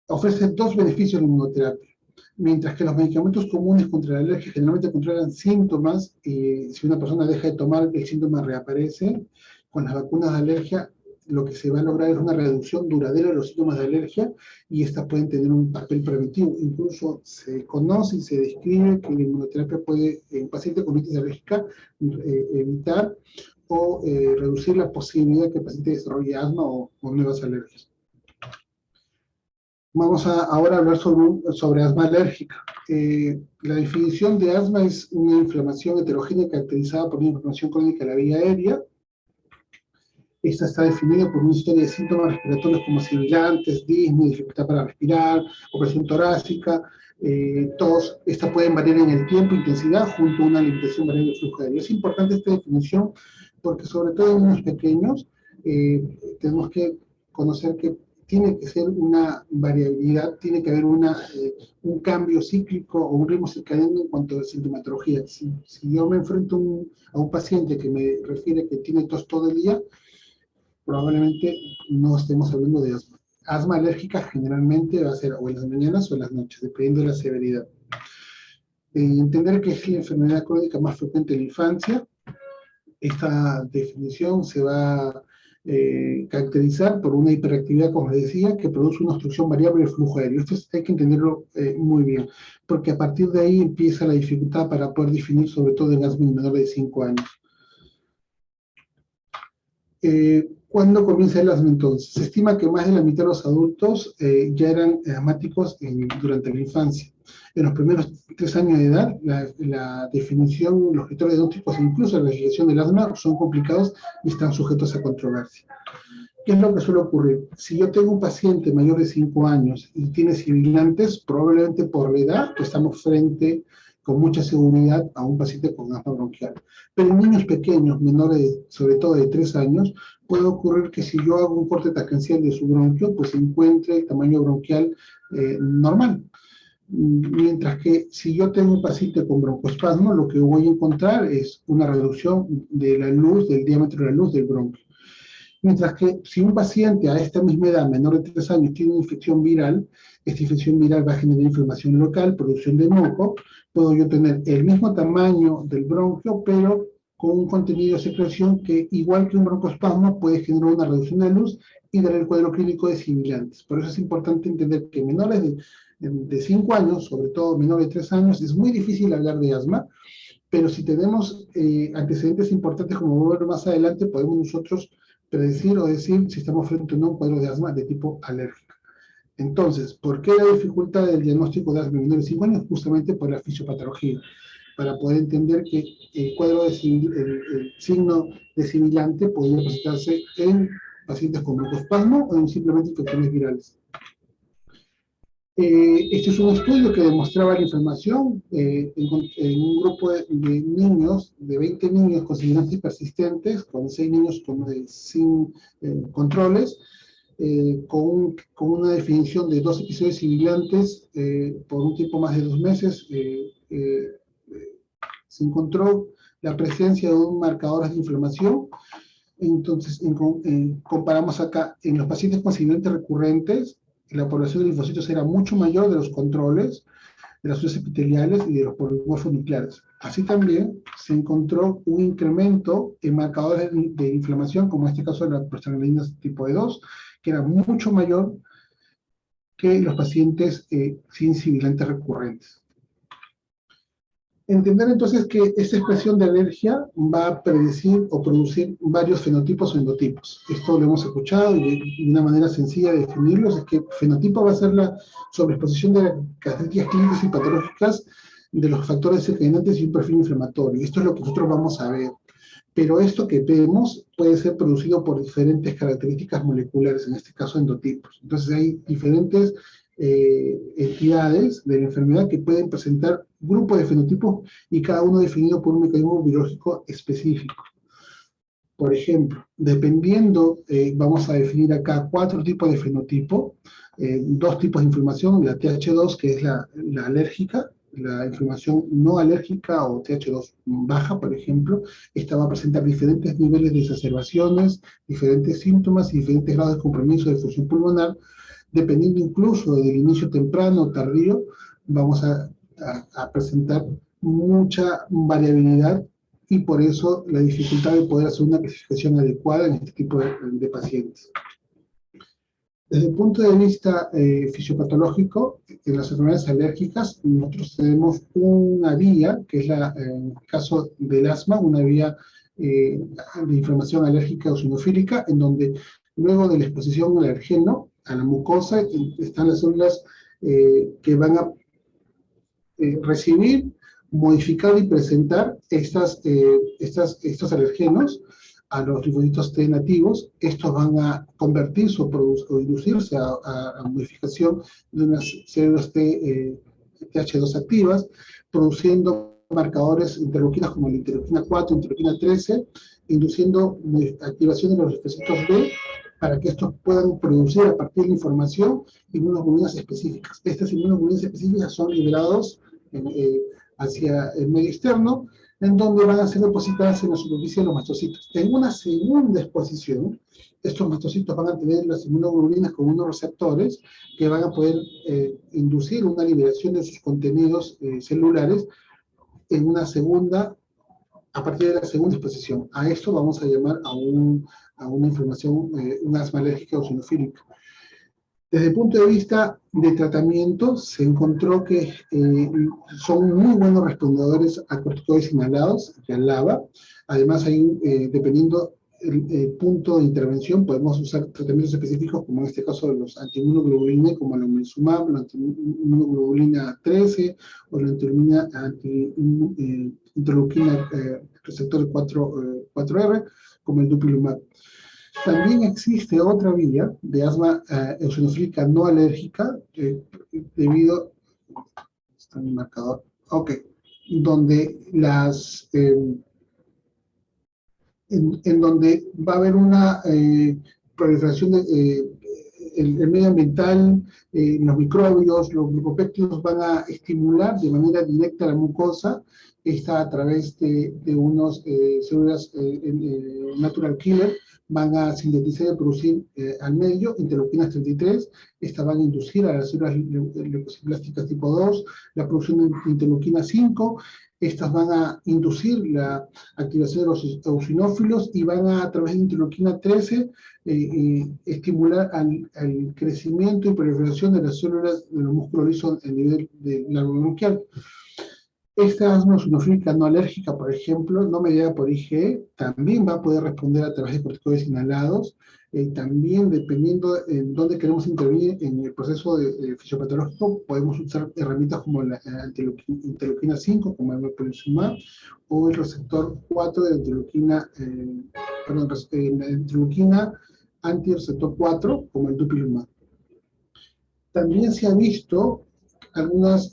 Ofrece dos beneficios la inmunoterapia. Mientras que los medicamentos comunes contra la alergia generalmente controlan síntomas, y si una persona deja de tomar, el síntoma reaparece, con las vacunas de alergia lo que se va a lograr es una reducción duradera de los síntomas de alergia y estas pueden tener un papel preventivo. Incluso se conoce y se describe que la inmunoterapia puede, en pacientes con rinitis alérgica, evitar o reducir la posibilidad que el paciente desarrolle asma o nuevas alergias. Vamos ahora a hablar sobre asma alérgica. La definición de asma es una inflamación heterogénea caracterizada por una inflamación crónica de la vía aérea. Esta está definida por una historia de síntomas respiratorios como sibilantes, disnea, dificultad para respirar, opresión torácica, tos. Esta pueden variar en el tiempo, intensidad, junto a una limitación variable de flujo aéreo. Es importante esta definición porque sobre todo en niños pequeños tenemos que conocer que tiene que ser una variabilidad, tiene que haber un cambio cíclico o un ritmo circadiano en cuanto a sintomatología. Si yo me enfrento a un paciente que me refiere que tiene tos todo el día, probablemente no estemos hablando de asma. Asma alérgica generalmente va a ser o en las mañanas o en las noches, dependiendo de la severidad. Entender que es la enfermedad crónica más frecuente en la infancia. Esta definición se va a caracterizar por una hiperactividad, como les decía, que produce una obstrucción variable del flujo aéreo. Esto hay que entenderlo muy bien, porque a partir de ahí empieza la dificultad para poder definir, sobre todo en asma menor de 5 años. ¿Cuándo comienza el asma entonces? Se estima que más de la mitad de los adultos ya eran asmáticos durante la infancia. En los primeros 3 años de edad, la definición, los criterios diagnósticos e incluso la legislación del asma son complicados y están sujetos a controversia. ¿Qué es lo que suele ocurrir? Si yo tengo un paciente mayor de 5 años y tiene sibilantes, probablemente por la edad, pues estamos frente con mucha seguridad a un paciente con asma bronquial. Pero en niños pequeños, menores, sobre todo de 3 años, puede ocurrir que si yo hago un corte tangencial de su bronquio, pues encuentre el tamaño bronquial normal. Mientras que si yo tengo un paciente con broncoespasmo, lo que voy a encontrar es una reducción de la luz, del diámetro de la luz del bronquio. Mientras que si un paciente a esta misma edad, menor de 3 años, tiene una infección viral, esta infección viral va a generar inflamación local, producción de moco, puedo yo tener el mismo tamaño del bronquio, pero con un contenido de secreción que, igual que un broncoespasmo, puede generar una reducción de luz y dar el cuadro clínico de sibilantes. Por eso es importante entender que menores de 5 años, sobre todo menores de 3 años, es muy difícil hablar de asma, pero si tenemos antecedentes importantes, como vamos a ver más adelante, podemos nosotros predecir o decir si estamos frente a un cuadro de asma de tipo alérgico. Entonces, ¿por qué la dificultad del diagnóstico de asma en menores de 5 años? Justamente por la fisiopatología, para poder entender que el signo de sibilante podría presentarse en pacientes con broncoespasmo o en simplemente infecciones virales. Este es un estudio que demostraba la inflamación en un grupo de niños, de 20 niños con sibilantes persistentes, con 6 niños sin controles, con una definición de 2 episodios sibilantes por un tiempo más de 2 meses. Se encontró la presencia de un marcador de inflamación. Entonces, comparamos acá en los pacientes con sibilantes recurrentes, la población de linfocitos era mucho mayor de los controles, de las células epiteliales y de los polimorfos nucleares. Así también se encontró un incremento en marcadores de inflamación, como en este caso de la prostaglandina tipo E2, que era mucho mayor que los pacientes sin sibilantes recurrentes. Entender entonces que esta expresión de alergia va a predecir o producir varios fenotipos o endotipos. Esto lo hemos escuchado y una manera sencilla de definirlos es que fenotipo va a ser la sobreexposición de las características clínicas y patológicas de los factores desencadenantes y un perfil inflamatorio. Esto es lo que nosotros vamos a ver. Pero esto que vemos puede ser producido por diferentes características moleculares, en este caso endotipos. Entonces hay diferentes entidades de la enfermedad que pueden presentar grupos de fenotipos y cada uno definido por un mecanismo biológico específico. Por ejemplo, dependiendo, vamos a definir acá 4 tipos de fenotipo, 2 tipos de inflamación, la TH2 que es la alérgica, la inflamación no alérgica o TH2 baja, por ejemplo, esta va a presentar diferentes niveles de exacerbaciones, diferentes síntomas y diferentes grados de compromiso de función pulmonar, dependiendo incluso del inicio temprano o tardío, vamos a presentar mucha variabilidad y por eso la dificultad de poder hacer una clasificación adecuada en este tipo de pacientes. Desde el punto de vista fisiopatológico, en las enfermedades alérgicas, nosotros tenemos una vía, que es en el caso del asma, una vía de inflamación alérgica eosinofílica, en donde luego de la exposición al alergeno, a la mucosa, están las células que van a recibir, modificar y presentar estos alergenos a los linfocitos T nativos. Estos van a convertirse o inducirse a modificación de unas células TH2 activas, produciendo marcadores interleuquinas como la interleuquina 4, interleuquina 13, induciendo activación de los linfocitos B para que estos puedan producir a partir de la información inmunoglobulinas específicas. Estas inmunoglobulinas específicas son liberados hacia el medio externo, en donde van a ser depositadas en la superficie de los mastocitos. En una segunda exposición, estos mastocitos van a tener las inmunoglobulinas con unos receptores que van a poder inducir una liberación de sus contenidos celulares en una segunda, a partir de la segunda exposición. A esto vamos a llamar a una inflamación, un asma alérgica eosinofílica. Desde el punto de vista de tratamiento, se encontró que son muy buenos respondedores a corticoides inhalados y al LABA. Además, dependiendo el punto de intervención, podemos usar tratamientos específicos, como en este caso de los antiinmunoglobulina, como el omalizumab, la antiinmunoglobulina 13, o la interleuquina receptor 4R, como el dupilumab. También existe otra vía de asma eosinofílica no alérgica, debido, está en mi marcador, donde en donde va a haber una proliferación el medio ambiental, los microbios, los glucopéptidos van a estimular de manera directa la mucosa, esta a través de unas células natural killer, van a sintetizar y producir al medio interleuquinas 33, estas van a inducir a las células leucociplásticas tipo 2, la producción de interleuquina 5, estas van a inducir la activación de los eosinófilos y van a través de interleuquina 13, estimular al crecimiento y proliferación de las células de los músculos lisos a nivel del árbol bronquial. Esta asma eosinofílica no alérgica, por ejemplo, no mediada por IgE, también va a poder responder a través de corticoides inhalados, también dependiendo en dónde queremos intervenir en el proceso fisiopatológico, podemos usar herramientas como la interleuquina 5, como el mepolizumab, o el receptor 4 de la interleuquina antirreceptor 4, como el dupilumab. También se ha visto algunas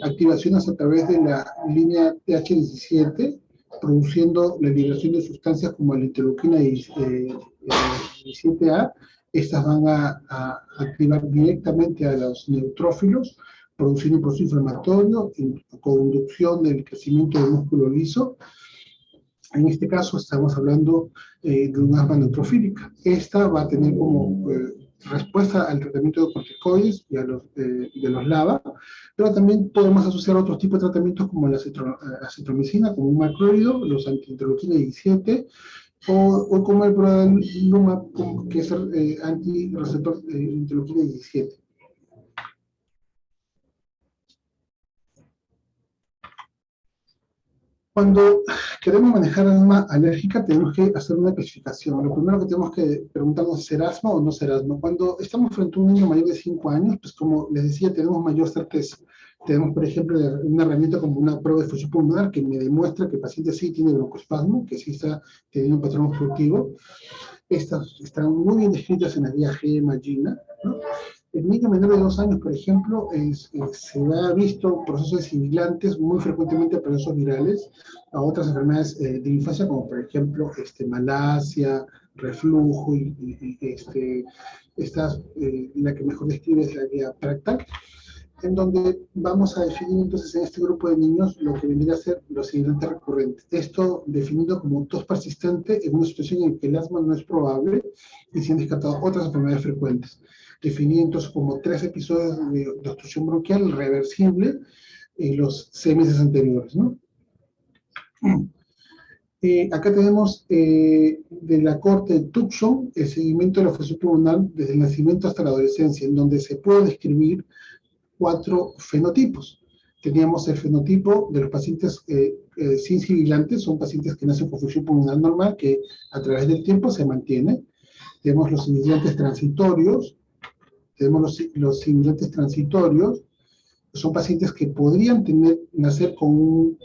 activaciones a través de la línea TH17, produciendo la liberación de sustancias como la interleuquina 17A. Estas van a activar directamente a los neutrófilos, produciendo un proceso inflamatorio con inducción del crecimiento del músculo liso. En este caso estamos hablando de un asma neutrofílica. Esta va a tener como respuesta al tratamiento de corticoides y de los LABA, pero también podemos asociar otros tipos de tratamientos como la acitromicina, como un macrólido, los antiinterleuquina 17, o como el brodalumab, que es el antirreceptor interleuquina 17. Cuando queremos manejar asma alérgica, tenemos que hacer una clasificación. Lo primero que tenemos que preguntarnos es: ¿ser asma o no ser asma? Cuando estamos frente a un niño mayor de 5 años, pues como les decía, tenemos mayor certeza. Tenemos, por ejemplo, una herramienta como una prueba de función pulmonar que me demuestra que el paciente sí tiene broncoespasmo, que sí está teniendo un patrón obstructivo. Estas están muy bien descritas en la guía GEMA-GINA, ¿no? El niño menor de 2 años, por ejemplo, se ha visto procesos simulantes muy frecuentemente a procesos virales, a otras enfermedades de infancia, como por ejemplo malasia, reflujo, la que mejor describe es la guía Practac, en donde vamos a definir entonces en este grupo de niños lo que vendría a ser los simulantes recurrentes. Esto definido como tos persistente en una situación en que el asma no es probable y se han descartado otras enfermedades frecuentes. Definido entonces como 3 episodios de obstrucción bronquial reversible en los 6 meses anteriores, ¿no? Acá tenemos de la corte de Tucson el seguimiento de la función pulmonar desde el nacimiento hasta la adolescencia, en donde se puede describir 4 fenotipos. Teníamos el fenotipo de los pacientes sin sibilantes, son pacientes que nacen con función pulmonar normal, que a través del tiempo se mantiene. Tenemos los sibilantes transitorios, los sibilantes transitorios, son pacientes que podrían nacer con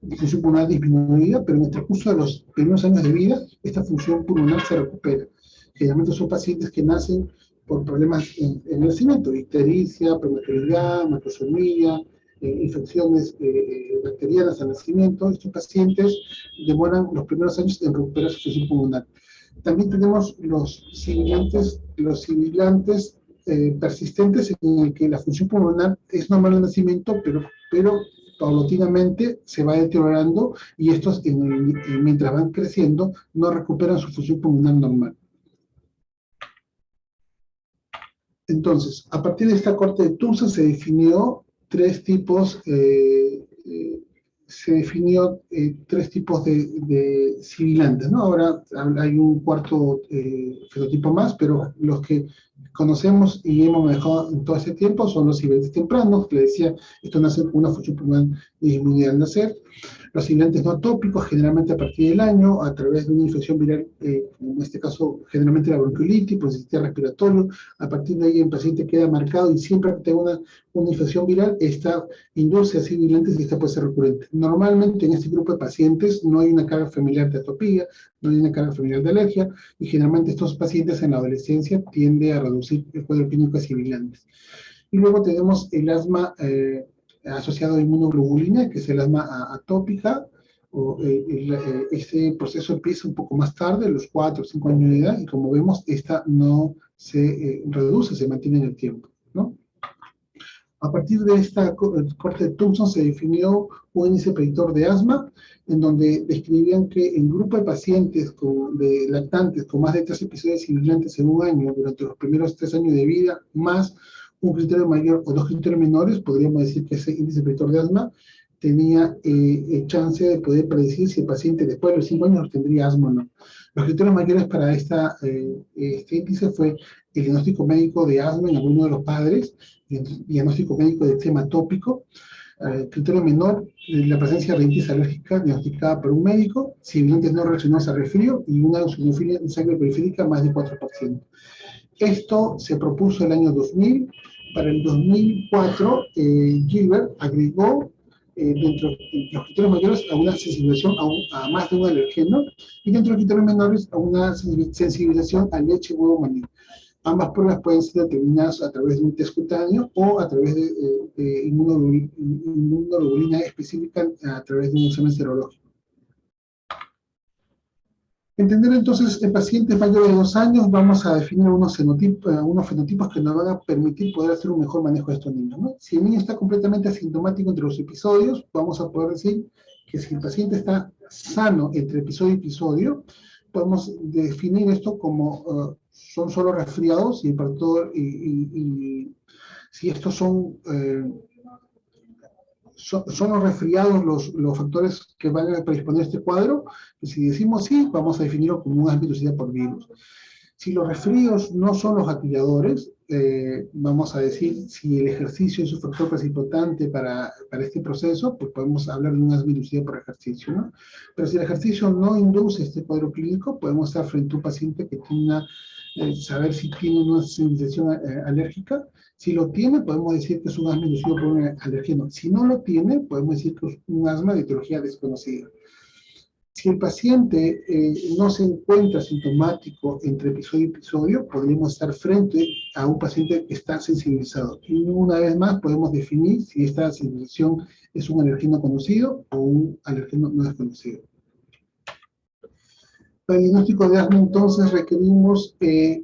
una función pulmonar disminuida, pero en el transcurso de los primeros años de vida, esta función pulmonar se recupera. Generalmente son pacientes que nacen por problemas en el nacimiento: ictericia, prematuridad, macrosomía, infecciones bacterianas al nacimiento. Estos pacientes demoran los primeros años en recuperar su función pulmonar. También tenemos los sibilantes persistentes, en el que la función pulmonar es normal al nacimiento, pero paulatinamente se va deteriorando, y estos, mientras van creciendo, no recuperan su función pulmonar normal. Entonces, a partir de esta corte de Tucson se definió 3 tipos, de sibilantes, ¿no? Ahora hay un cuarto fenotipo más, pero los que conocemos y hemos manejado en todo ese tiempo son los sibilantes tempranos, que le decía, esto nace con una función pulmonar disminuida al nacer. Los sibilantes no atópicos, generalmente a partir del año, a través de una infección viral, en este caso generalmente la bronquiolitis, por el sistema respiratorio. A partir de ahí el paciente queda marcado, y siempre que tenga una infección viral, esta induce a sibilantes y esta puede ser recurrente. Normalmente en este grupo de pacientes no hay una carga familiar de atopía, no hay una carga familiar de alergia, y generalmente estos pacientes en la adolescencia tienden a reducir el cuadro clínico de sibilantes. Y luego tenemos el asma asociado a inmunoglobulina, que es el asma atópica. Este proceso empieza un poco más tarde, a los 4 o 5 años de edad, y como vemos, esta no se reduce, se mantiene en el tiempo, ¿no? A partir de esta corte de Thompson se definió un índice predictor de asma, en donde describían que en grupo de pacientes de lactantes con más de 3 episodios sibilantes en un año durante los primeros 3 años de vida, más un criterio mayor o 2 criterios menores, podríamos decir que ese índice predictor de asma tenía chance de poder predecir si el paciente después de los 5 años tendría asma o no. Los criterios mayores para este índice fue el diagnóstico médico de asma en alguno de los padres, el diagnóstico médico de eczema atópico, criterio menor, la presencia de rinitis alérgica diagnosticada por un médico, sibilantes no relacionados a resfrío y una eosinofilia en sangre periférica más de 4%. Esto se propuso el año 2000. Para el 2004, Gilbert agregó dentro de los criterios mayores a una sensibilización a más de un alergeno, y dentro de los criterios menores a una sensibilización a leche, huevo, maní. Ambas pruebas pueden ser determinadas a través de un test cutáneo o a través de inmunoglobulina específica a través de un examen serológico. Entender entonces en pacientes mayores de 2 años, vamos a definir unos fenotipos que nos van a permitir poder hacer un mejor manejo de estos niños, ¿no? Si el niño está completamente asintomático entre los episodios, vamos a poder decir que si el paciente está sano entre episodio y episodio, podemos definir esto como son solo resfriados y, para todo, y si estos son los resfriados los factores que van a predisponer este cuadro, pues si decimos sí, vamos a definirlo como un asma inducida por virus. Si los resfríos no son los gatilladores, vamos a decir si el ejercicio es un factor precipitante para este proceso, pues podemos hablar de un asma inducida por ejercicio, ¿no? Pero si el ejercicio no induce este cuadro clínico, podemos estar frente a un paciente que tenga, saber si tiene una sensación alérgica. Si lo tiene, podemos decir que es un asma inducido por un alergeno. Si no lo tiene, podemos decir que es un asma de etiología desconocida. Si el paciente no se encuentra sintomático entre episodio y episodio, podríamos estar frente a un paciente que está sensibilizado. Y una vez más podemos definir si esta sensibilización es un alergeno conocido o un alergeno no desconocido. Para el diagnóstico de asma, entonces, requerimos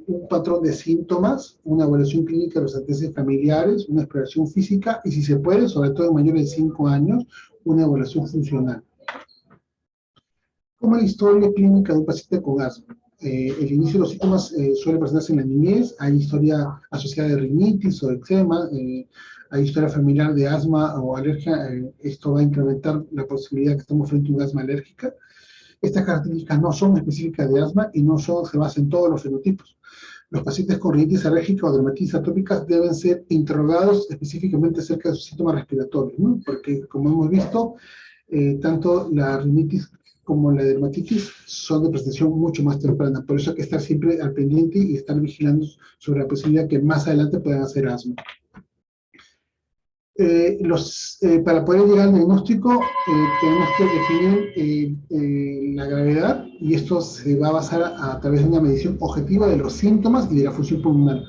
un patrón de síntomas, una evaluación clínica de los antecedentes familiares, una exploración física y, si se puede, sobre todo en mayores de 5 años, una evaluación funcional. ¿Cómo es la historia clínica de un paciente con asma? El inicio de los síntomas suele presentarse en la niñez, hay historia asociada de rinitis o eczema, hay historia familiar de asma o alergia, esto va a incrementar la posibilidad de que estemos frente a un asma alérgica. Estas características no son específicas de asma y no se basan en todos los fenotipos. Los pacientes con rinitis alérgica o dermatitis atópica deben ser interrogados específicamente acerca de sus síntomas respiratorios, ¿no? Porque, como hemos visto, tanto la rinitis como la dermatitis son de presentación mucho más temprana. Por eso hay que estar siempre al pendiente y estar vigilando sobre la posibilidad que más adelante puedan hacer asma. Para poder llegar al diagnóstico tenemos que definir la gravedad, y esto se va a basar a través de una medición objetiva de los síntomas y de la función pulmonar.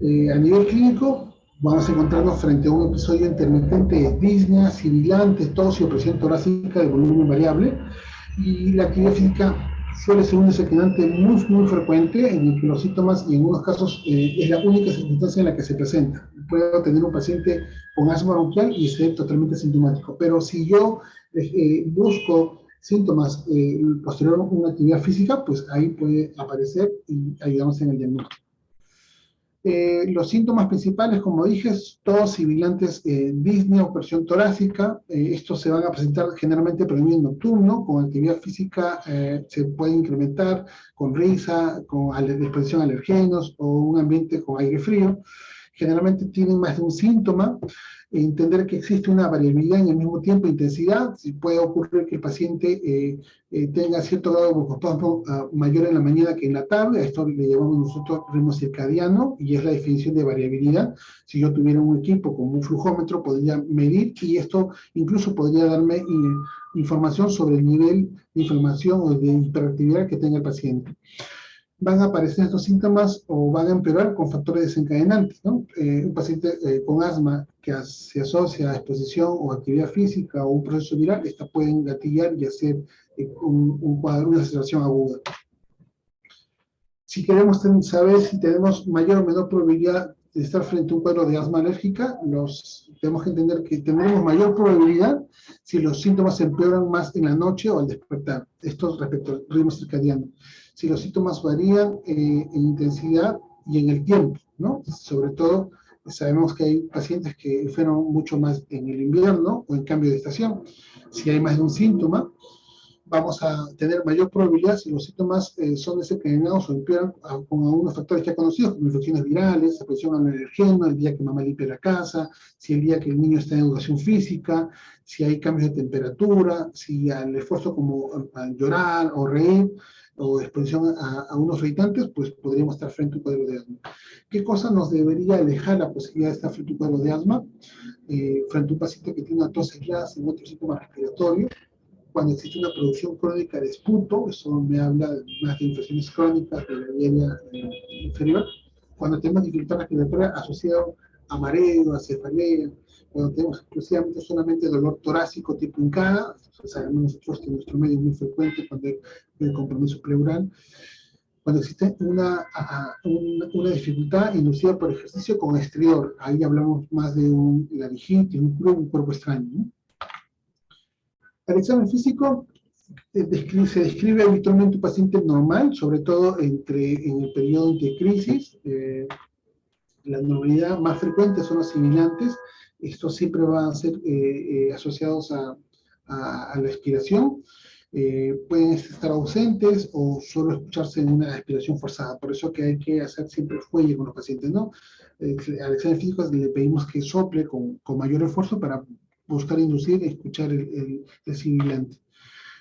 A nivel clínico vamos a encontrarnos frente a un episodio intermitente de disnea, sibilante, tos y opresión torácica de volumen variable, y la actividad física suele ser un desencadenante muy frecuente en el que los síntomas, y en unos casos es la única circunstancia en la que se presenta. Puedo tener un paciente con asma bronquial y ser totalmente sintomático, pero si yo busco síntomas posterior a una actividad física, pues ahí puede aparecer y ayudamos en el diagnóstico. Los síntomas principales, como dije, todos sibilantes, disnea o presión torácica. Estos se van a presentar generalmente predominio nocturno. Con actividad física se puede incrementar con risa, con exposición a alergenos o un ambiente con aire frío. Generalmente tienen más de un síntoma. Entender que existe una variabilidad en el mismo tiempo e intensidad. Si puede ocurrir que el paciente tenga cierto grado de broncoespasmo mayor en la mañana que en la tarde. A esto le llamamos nosotros ritmo circadiano, y es la definición de variabilidad. Si yo tuviera un equipo con un flujómetro, podría medir, y esto incluso podría darme información sobre el nivel de inflamación o de hiperactividad que tenga el paciente. Van a aparecer estos síntomas o van a empeorar con factores desencadenantes, ¿no? Un paciente con asma que se asocia a exposición o actividad física o un proceso viral, esta pueden gatillar y hacer un cuadro, una situación aguda. Si queremos saber si tenemos mayor o menor probabilidad de estar frente a un cuadro de asma alérgica, tenemos que entender que tendremos mayor probabilidad si los síntomas se empeoran más en la noche o al despertar. Esto respecto al ritmo circadiano. Si los síntomas varían en intensidad y en el tiempo, ¿no? Sobre todo, sabemos que hay pacientes que enferman mucho más en el invierno o en cambio de estación. Si hay más de un síntoma, vamos a tener mayor probabilidad si los síntomas son desencadenados o empeoran con algunos factores ya conocidos, como infecciones virales, exposición al alergeno, el día que mamá limpia la casa, si el día que el niño está en educación física, si hay cambios de temperatura, si al esfuerzo como al llorar o reír, o exposición a unos irritantes, pues podríamos estar frente a un cuadro de asma. ¿Qué cosa nos debería alejar la posibilidad de estar frente a un cuadro de asma? Frente a un paciente que tiene una tos aislada sin otros síntomas respiratorios, cuando existe una producción crónica de esputo, eso me habla más de infecciones crónicas de la vía inferior, cuando tenemos dificultad respiratoria asociado a mareo, a cefalea, cuando tenemos exclusivamente solamente dolor torácico tipo hincada, sabemos nosotros que en nuestro medio es muy frecuente cuando hay compromiso pleural, cuando existe una dificultad inducida por ejercicio con estridor, ahí hablamos más de laringitis, un cuerpo extraño, ¿no? El examen físico Se describe habitualmente un paciente normal, sobre todo en el periodo de crisis. La normalidad más frecuente son los sibilantes. Estos siempre van a ser asociados a la expiración. Pueden estar ausentes o solo escucharse en una expiración forzada. Por eso que hay que hacer siempre fuelle con los pacientes, ¿no? Al examen físico le pedimos que sople con mayor esfuerzo para buscar inducir y escuchar el sibilante.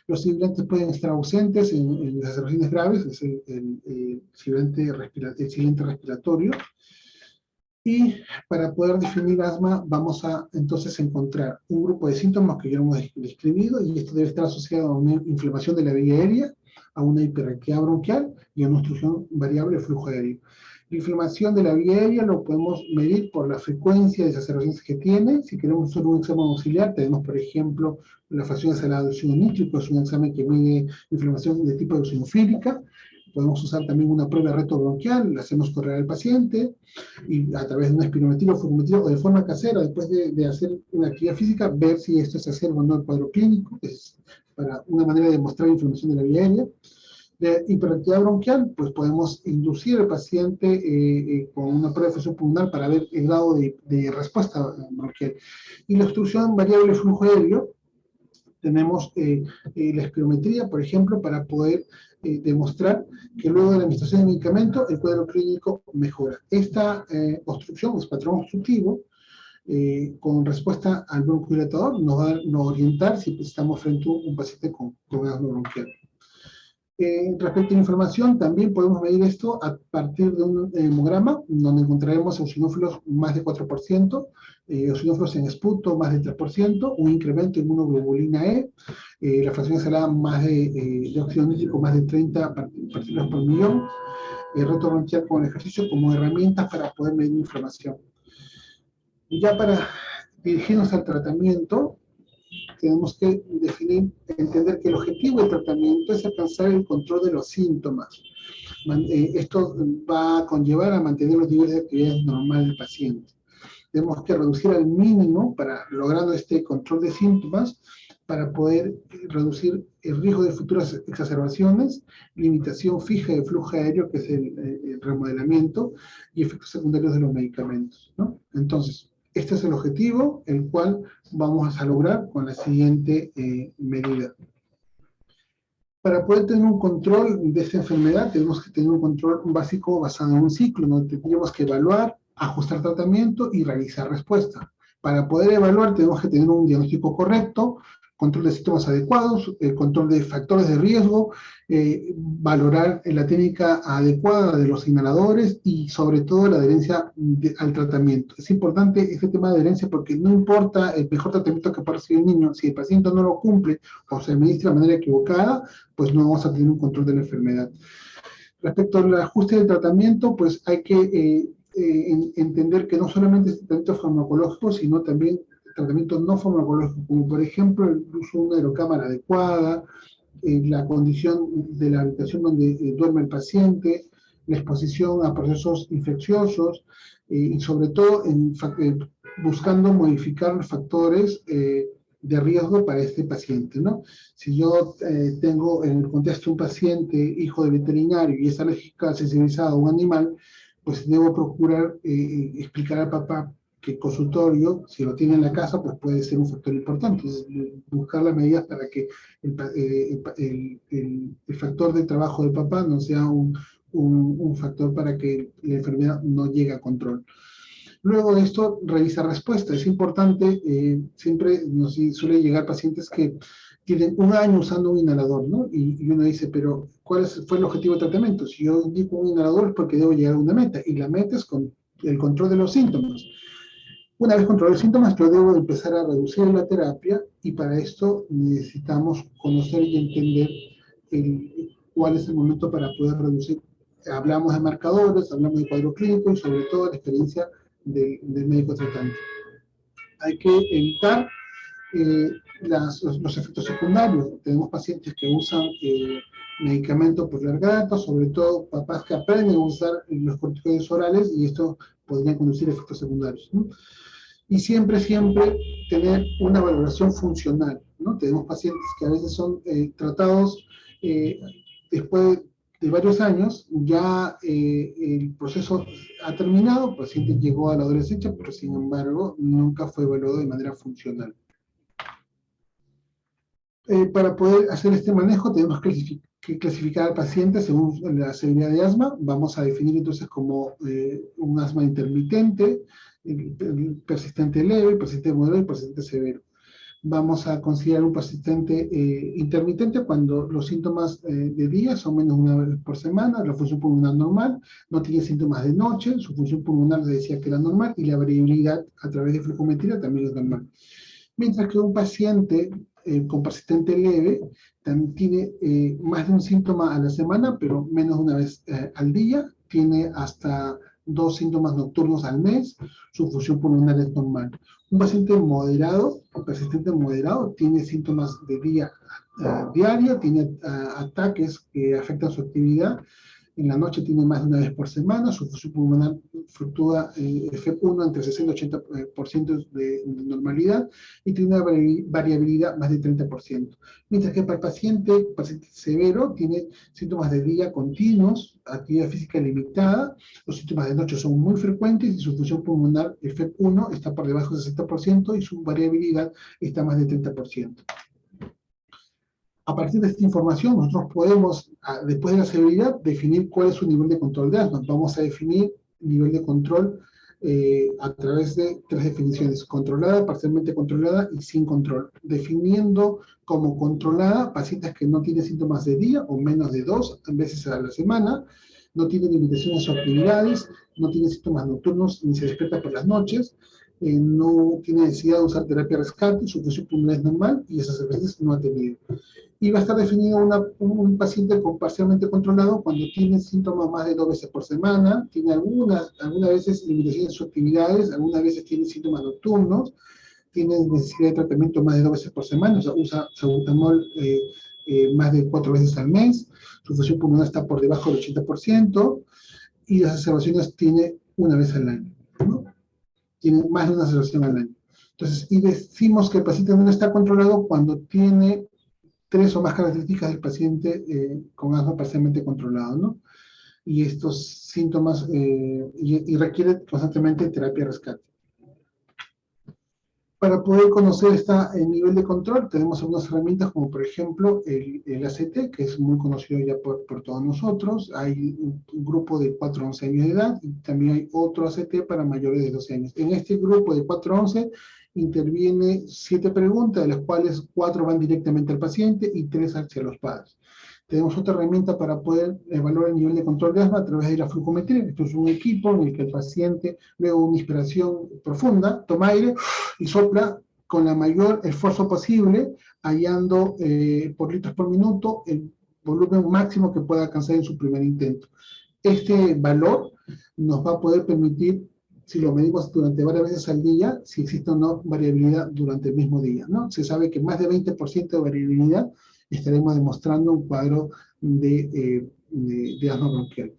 Los sibilantes pueden estar ausentes en las situaciones graves, es el sibilante respiratorio. Y para poder definir asma, vamos a entonces encontrar un grupo de síntomas que ya hemos describido, y esto debe estar asociado a una inflamación de la vía aérea, a una hiperactividad bronquial y a una obstrucción variable de flujo aéreo. La inflamación de la vía aérea lo podemos medir por la frecuencia de exacerbaciones que tiene. Si queremos hacer un examen auxiliar, tenemos, por ejemplo, la fracción de salada de óxido nítrico, es un examen que mide inflamación de tipo eosinofílica. Podemos usar también una prueba retrobronquial, la hacemos correr al paciente y a través de un espirometría o flujometría o de forma casera, después de hacer una actividad física, ver si esto se exacerba o no el cuadro clínico, es para una manera de mostrar inflamación de la vía aérea. De hiperactividad bronquial, pues podemos inducir al paciente con una prueba de función pulmonar para ver el grado de respuesta bronquial. Y la obstrucción variable de flujo aéreo, tenemos la espirometría, por ejemplo, para poder demostrar que luego de la administración de medicamento el cuadro clínico mejora. Esta obstrucción, es patrón obstructivo, con respuesta al broncodilatador, nos va a orientar si estamos frente a un paciente con asma bronquial. Respecto a la información, también podemos medir esto a partir de un hemograma, donde encontraremos eosinófilos más de 4%, eosinófilos en esputo más de 3%, un incremento en inmunoglobulina E, la fracción de salada más de óxido nítrico más de 30 partículas por millón, retrobronquial con el ejercicio como herramientas para poder medir inflamación. Y ya para dirigirnos al tratamiento, tenemos que entender que el objetivo del tratamiento es alcanzar el control de los síntomas. Esto va a conllevar a mantener los niveles de actividad normal del paciente. Tenemos que reducir al mínimo, logrando este control de síntomas, para poder reducir el riesgo de futuras exacerbaciones, limitación fija de flujo aéreo, que es el remodelamiento, y efectos secundarios de los medicamentos, ¿no? Entonces, este es el objetivo, el cual vamos a lograr con la siguiente medida. Para poder tener un control de esta enfermedad, tenemos que tener un control básico basado en un ciclo, donde tendríamos que evaluar, ajustar tratamiento y realizar respuesta. Para poder evaluar, tenemos que tener un diagnóstico correcto, control de síntomas adecuados, control de factores de riesgo, valorar la técnica adecuada de los inhaladores y sobre todo la adherencia al tratamiento. Es importante este tema de adherencia porque no importa el mejor tratamiento que pueda recibir el niño, si el paciente no lo cumple o se administra de manera equivocada, pues no vamos a tener un control de la enfermedad. Respecto al ajuste del tratamiento, pues hay que entender que no solamente es tratamiento farmacológico, sino también tratamientos no farmacológicos, como por ejemplo el uso de una aerocámara adecuada, la condición de la habitación donde duerme el paciente, la exposición a procesos infecciosos y sobre todo buscando modificar factores de riesgo para este paciente, ¿no? Si yo tengo en el contexto un paciente hijo de veterinario y es alérgico sensibilizado a un animal, pues debo procurar explicar al papá que el consultorio, si lo tiene en la casa, pues puede ser un factor importante. Entonces, buscar las medidas para que el factor de trabajo del papá no sea un factor para que la enfermedad no llegue a control. Luego de esto, revisa respuesta. Es importante, siempre nos suele llegar pacientes que tienen un año usando un inhalador, ¿no? Y uno dice, pero ¿cuál fue el objetivo del tratamiento? Si yo indico un inhalador es porque debo llegar a una meta, y la meta es con el control de los síntomas. Una vez controlado los síntomas, yo debo empezar a reducir la terapia, y para esto necesitamos conocer y entender cuál es el momento para poder reducir. Hablamos de marcadores, hablamos de cuadro clínico y sobre todo la experiencia del médico tratante. Hay que evitar los efectos secundarios. Tenemos pacientes que usan medicamentos por larga data, sobre todo papás que aprenden a usar los corticoides orales, y esto podría conducir a efectos secundarios, ¿no? y siempre tener una valoración funcional, ¿no? Tenemos pacientes que a veces son tratados después de varios años, ya el proceso ha terminado, el paciente llegó a la adolescencia, pero sin embargo nunca fue evaluado de manera funcional. Para poder hacer este manejo tenemos que clasificar al paciente según la severidad de asma. Vamos a definir entonces como un asma intermitente, el persistente leve, el persistente moderado y el persistente severo. Vamos a considerar un persistente intermitente cuando los síntomas de día son menos de una vez por semana, la función pulmonar normal, no tiene síntomas de noche, su función pulmonar se decía que era normal y la variabilidad a través de flujometría también es normal. Mientras que un paciente con persistente leve también tiene más de un síntoma a la semana, pero menos de una vez al día, tiene hasta 2 síntomas nocturnos al mes, su función pulmonar es normal. Un paciente moderado, o persistente moderado, tiene síntomas de día diario, tiene ataques que afectan su actividad, en la noche tiene más de una vez por semana, su función pulmonar fluctúa FEP1 entre 60 y 80% de normalidad y tiene una variabilidad más de 30%. Mientras que para el paciente severo tiene síntomas de día continuos, actividad física limitada, los síntomas de noche son muy frecuentes y su función pulmonar, el FEP1, está por debajo del 60% y su variabilidad está más de 30%. A partir de esta información, nosotros podemos, después de la severidad, definir cuál es su nivel de control de asma. Vamos a definir nivel de control a través de 3 definiciones: controlada, parcialmente controlada y sin control. Definiendo como controlada pacientes que no tienen síntomas de día o menos de 2 veces a la semana, no tienen limitaciones a sus actividades, no tienen síntomas nocturnos ni se despierta por las noches, no tiene necesidad de usar terapia de rescate, su función pulmonar es normal y esas veces no ha tenido. Y va a estar definido un paciente parcialmente controlado cuando tiene síntomas más de 2 veces por semana, tiene algunas veces limitaciones en sus actividades, algunas veces tiene síntomas nocturnos, tiene necesidad de tratamiento más de 2 veces por semana, o sea, usa salbutamol más de 4 veces al mes, su función pulmonar está por debajo del 80%, y las observaciones tiene una vez al año, ¿no? Tiene más de una observación al año. Entonces, y decimos que el paciente no está controlado cuando tiene 3 o más características del paciente con asma parcialmente controlado, ¿no? Y estos síntomas, y requiere constantemente terapia de rescate. Para poder conocer el nivel de control, tenemos algunas herramientas como por ejemplo el ACT, que es muy conocido ya por todos nosotros. Hay un grupo de 4 a 11 años de edad y también hay otro ACT para mayores de 12 años. En este grupo de 4 a 11 interviene 7 preguntas, de las cuales 4 van directamente al paciente y 3 hacia los padres. Tenemos otra herramienta para poder evaluar el nivel de control de asma a través de la flujometría. Esto es un equipo en el que el paciente, luego de una inspiración profunda, toma aire y sopla con la mayor esfuerzo posible, hallando por litros por minuto el volumen máximo que pueda alcanzar en su primer intento. Este valor nos va a poder permitir, si lo medimos durante varias veces al día, si existe o no variabilidad durante el mismo día, ¿no? Se sabe que más de 20% de variabilidad estaremos demostrando un cuadro de asma bronquial.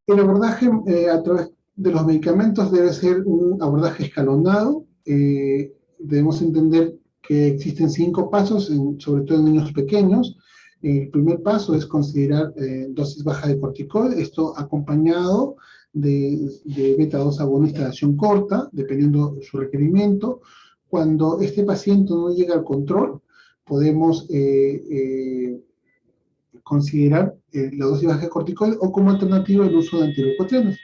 El abordaje a través de los medicamentos debe ser un abordaje escalonado. Debemos entender que existen 5 pasos, sobre todo en niños pequeños. El primer paso es considerar dosis baja de corticoides, esto acompañado de beta-2 agonista de acción corta, dependiendo de su requerimiento. Cuando este paciente no llega al control, podemos considerar la dosis baja de corticoides o como alternativa el uso de antileucotrienos.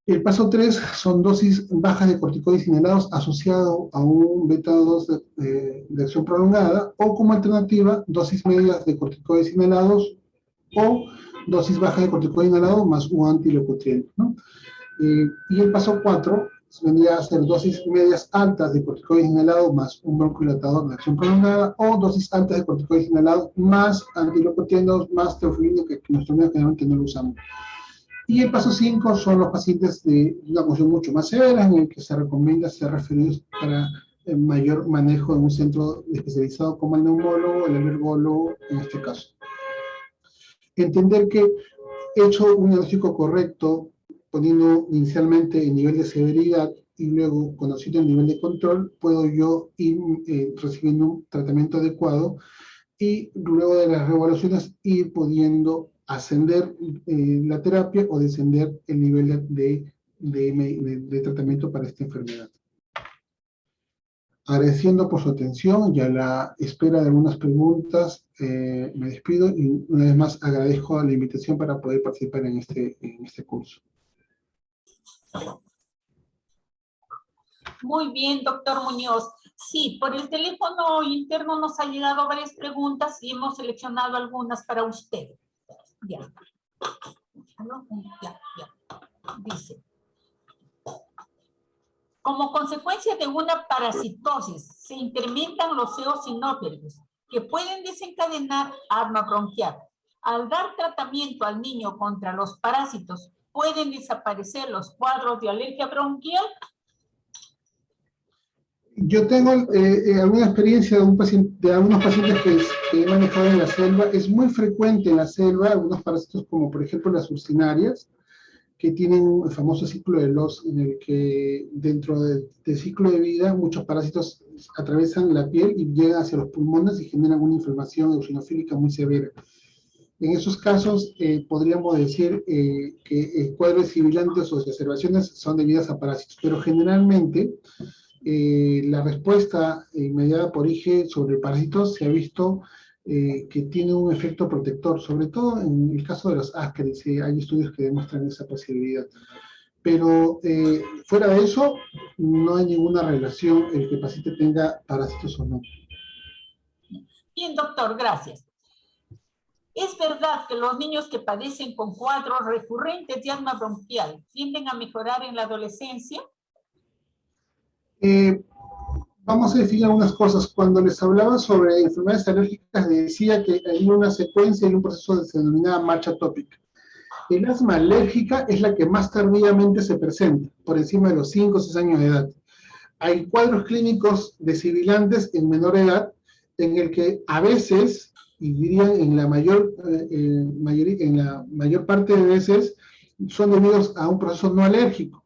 El paso 3 son dosis bajas de corticoides inhalados asociado a un beta-2 de acción prolongada o como alternativa dosis medias de corticoides inhalados o dosis bajas de corticoides inhalados más un antileucotrieno, ¿no? Y el paso 4 vendría a ser dosis medias altas de corticoides inhalados más un broncodilatador de acción prolongada o dosis altas de corticoides inhalados más antileucotrienos más teofilina, que nuestro medio generalmente no lo usamos. Y el paso 5 son los pacientes de una condición mucho más severa, en el que se recomienda ser referidos para el mayor manejo en un centro especializado como el neumólogo, el alergólogo en este caso. Entender que hecho un diagnóstico correcto, poniendo inicialmente el nivel de severidad, y luego, conociendo el nivel de control, puedo yo ir recibiendo un tratamiento adecuado y luego de las reevaluaciones ir pudiendo ascender la terapia o descender el nivel de tratamiento para esta enfermedad. Agradeciendo por su atención y a la espera de algunas preguntas, me despido y una vez más agradezco la invitación para poder participar en este curso. Muy bien, doctor Muñoz. Sí, por el teléfono interno nos han llegado varias preguntas y hemos seleccionado algunas para usted. Ya. Dice. Como consecuencia de una parasitosis, se incrementan los eosinófilos que pueden desencadenar asma bronquial. Al dar tratamiento al niño contra los parásitos, ¿pueden desaparecer los cuadros de alergia bronquial? Yo tengo alguna experiencia de algunos pacientes que he manejado en la selva. Es muy frecuente en la selva algunos parásitos como por ejemplo las ursinarias, que tienen el famoso ciclo de Loss, en el que dentro del ciclo de vida muchos parásitos atraviesan la piel y llegan hacia los pulmones y generan una inflamación eosinofílica muy severa. En esos casos podríamos decir que cuadros sibilantes o exacerbaciones son debidas a parásitos, pero generalmente la respuesta inmediata por IgE sobre parásitos se ha visto que tiene un efecto protector, sobre todo en el caso de los Ascaris, hay estudios que demuestran esa posibilidad. Pero fuera de eso, no hay ninguna relación el que el paciente tenga parásitos o no. Bien, doctor, gracias. ¿Es verdad que los niños que padecen con cuadros recurrentes de asma bronquial tienden a mejorar en la adolescencia? Vamos a definir algunas cosas. Cuando les hablaba sobre enfermedades alérgicas, decía que hay una secuencia y un proceso que se denomina marcha atópica. El asma alérgica es la que más tardíamente se presenta, por encima de los 5 o 6 años de edad. Hay cuadros clínicos de sibilantes en menor edad, en el que a veces, y dirían en la mayor parte de veces, son debidos a un proceso no alérgico.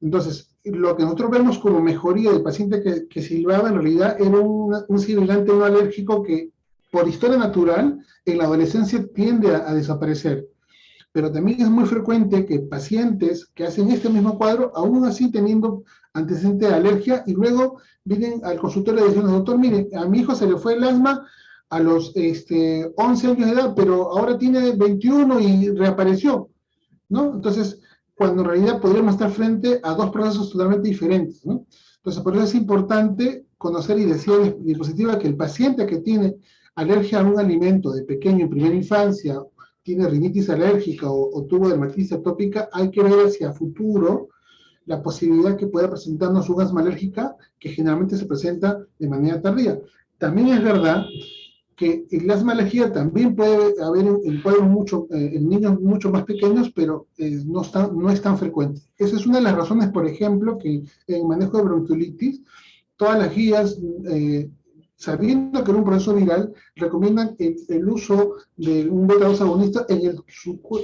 Entonces, lo que nosotros vemos como mejoría del paciente que silbaba, en realidad era un sibilante no alérgico que, por historia natural, en la adolescencia tiende a desaparecer. Pero también es muy frecuente que pacientes que hacen este mismo cuadro, aún así teniendo antecedente de alergia, y luego vienen al consultorio y dicen, doctor, mire, a mi hijo se le fue el asma a los 11 años de edad, pero ahora tiene 21 y reapareció, ¿no? Entonces, cuando en realidad podríamos estar frente a dos procesos totalmente diferentes, ¿no? Entonces, por eso es importante conocer y decir en diapositiva que el paciente que tiene alergia a un alimento de pequeño en primera infancia, tiene rinitis alérgica o tuvo dermatitis atópica, hay que ver hacia futuro la posibilidad que pueda presentarnos un asma alérgica que generalmente se presenta de manera tardía. También es verdad que el asma alérgica también puede haber en niños mucho más pequeños, pero no es tan frecuente. Esa es una de las razones, por ejemplo, que en manejo de bronquiolitis, todas las guías, sabiendo que era un proceso viral, recomiendan el uso de un beta-2 agonista en el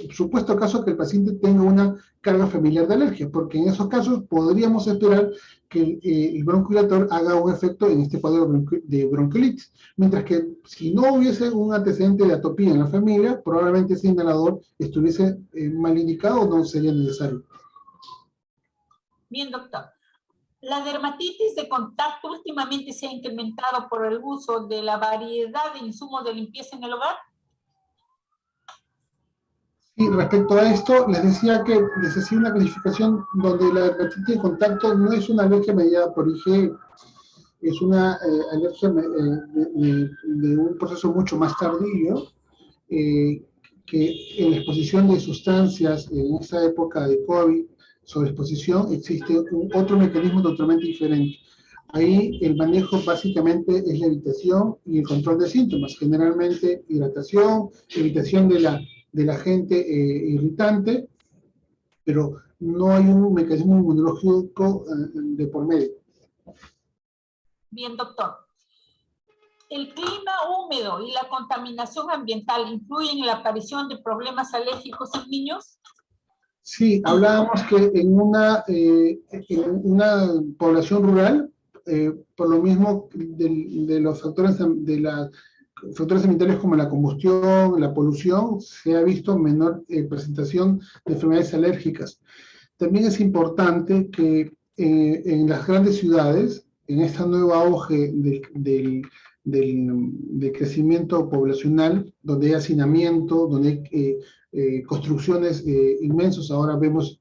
supuesto caso que el paciente tenga una carga familiar de alergia, porque en esos casos podríamos esperar que el bronquiolator haga un efecto en este cuadro de bronquiolitis. Mientras que si no hubiese un antecedente de atopía en la familia, probablemente ese inhalador estuviese mal indicado o no sería necesario. Bien, doctor. La dermatitis de contacto últimamente se ha incrementado por el uso de la variedad de insumos de limpieza en el hogar. Y respecto a esto, les decía que les hacía una clasificación donde la dermatitis de contacto no es una alergia mediada por IgE, es una alergia de un proceso mucho más tardío, que en la exposición de sustancias en esta época de COVID, sobre exposición, existe otro mecanismo totalmente diferente. Ahí el manejo básicamente es la evitación y el control de síntomas, generalmente hidratación, evitación del agente irritante, pero no hay un mecanismo inmunológico de por medio. Bien, doctor. ¿El clima húmedo y la contaminación ambiental influyen en la aparición de problemas alérgicos en niños? Sí, hablábamos que en una población rural, por lo mismo de los factores factores ambientales como la combustión, la polución, se ha visto menor presentación de enfermedades alérgicas. También es importante que en las grandes ciudades, en esta nueva auge del crecimiento poblacional, donde hay hacinamiento, donde hay construcciones inmensos, ahora vemos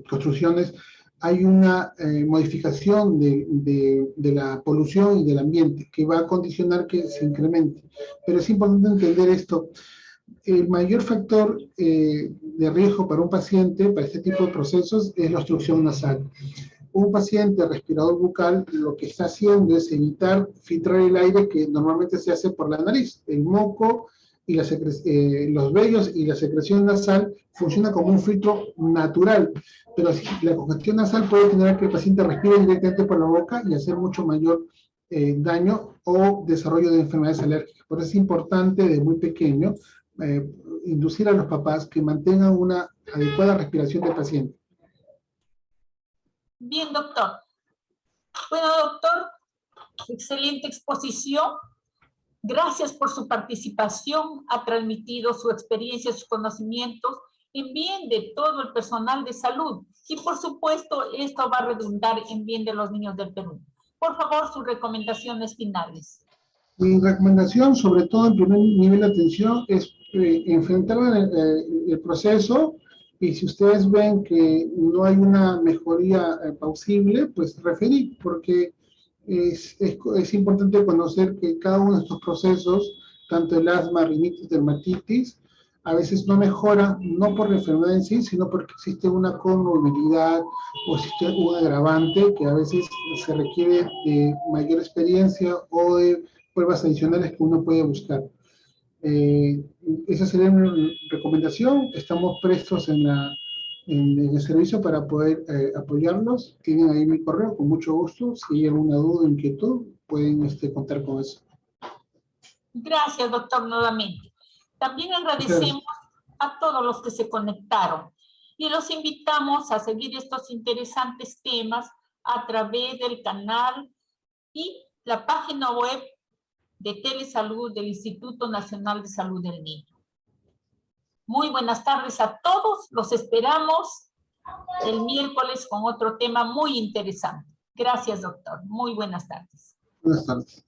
construcciones, hay una modificación de la polución y del ambiente que va a condicionar que se incremente. Pero es importante entender esto. El mayor factor de riesgo para un paciente, para este tipo de procesos, es la obstrucción nasal. Un paciente respirador bucal lo que está haciendo es evitar filtrar el aire que normalmente se hace por la nariz. El moco y los vellos y la secreción nasal funciona como un filtro natural, pero la congestión nasal puede generar que el paciente respire directamente por la boca y hacer mucho mayor daño o desarrollo de enfermedades alérgicas. Por eso es importante desde muy pequeño inducir a los papás que mantengan una adecuada respiración del paciente. Bien, doctor. Bueno, doctor, excelente exposición. Gracias por su participación. Ha transmitido su experiencia, sus conocimientos en bien de todo el personal de salud. Y por supuesto, esto va a redundar en bien de los niños del Perú. Por favor, sus recomendaciones finales. Mi recomendación, sobre todo en primer nivel de atención, es enfrentar el proceso, y si ustedes ven que no hay una mejoría plausible, pues referir, porque es importante conocer que cada uno de estos procesos, tanto el asma, rinitis, dermatitis, a veces no mejora, no por la enfermedad en sí, sino porque existe una comorbilidad o existe un agravante que a veces se requiere de mayor experiencia o de pruebas adicionales que uno puede buscar. Esa sería mi recomendación. Estamos prestos en el servicio para poder apoyarlos. Tienen ahí mi correo, con mucho gusto. Si hay alguna duda o inquietud, pueden contar con eso. Gracias, doctor, nuevamente. También agradecemos a todos los que se conectaron y los invitamos a seguir estos interesantes temas a través del canal y la página web de Telesalud del Instituto Nacional de Salud del Niño. Muy buenas tardes a todos. Los esperamos el miércoles con otro tema muy interesante. Gracias, doctor. Muy buenas tardes. Buenas tardes.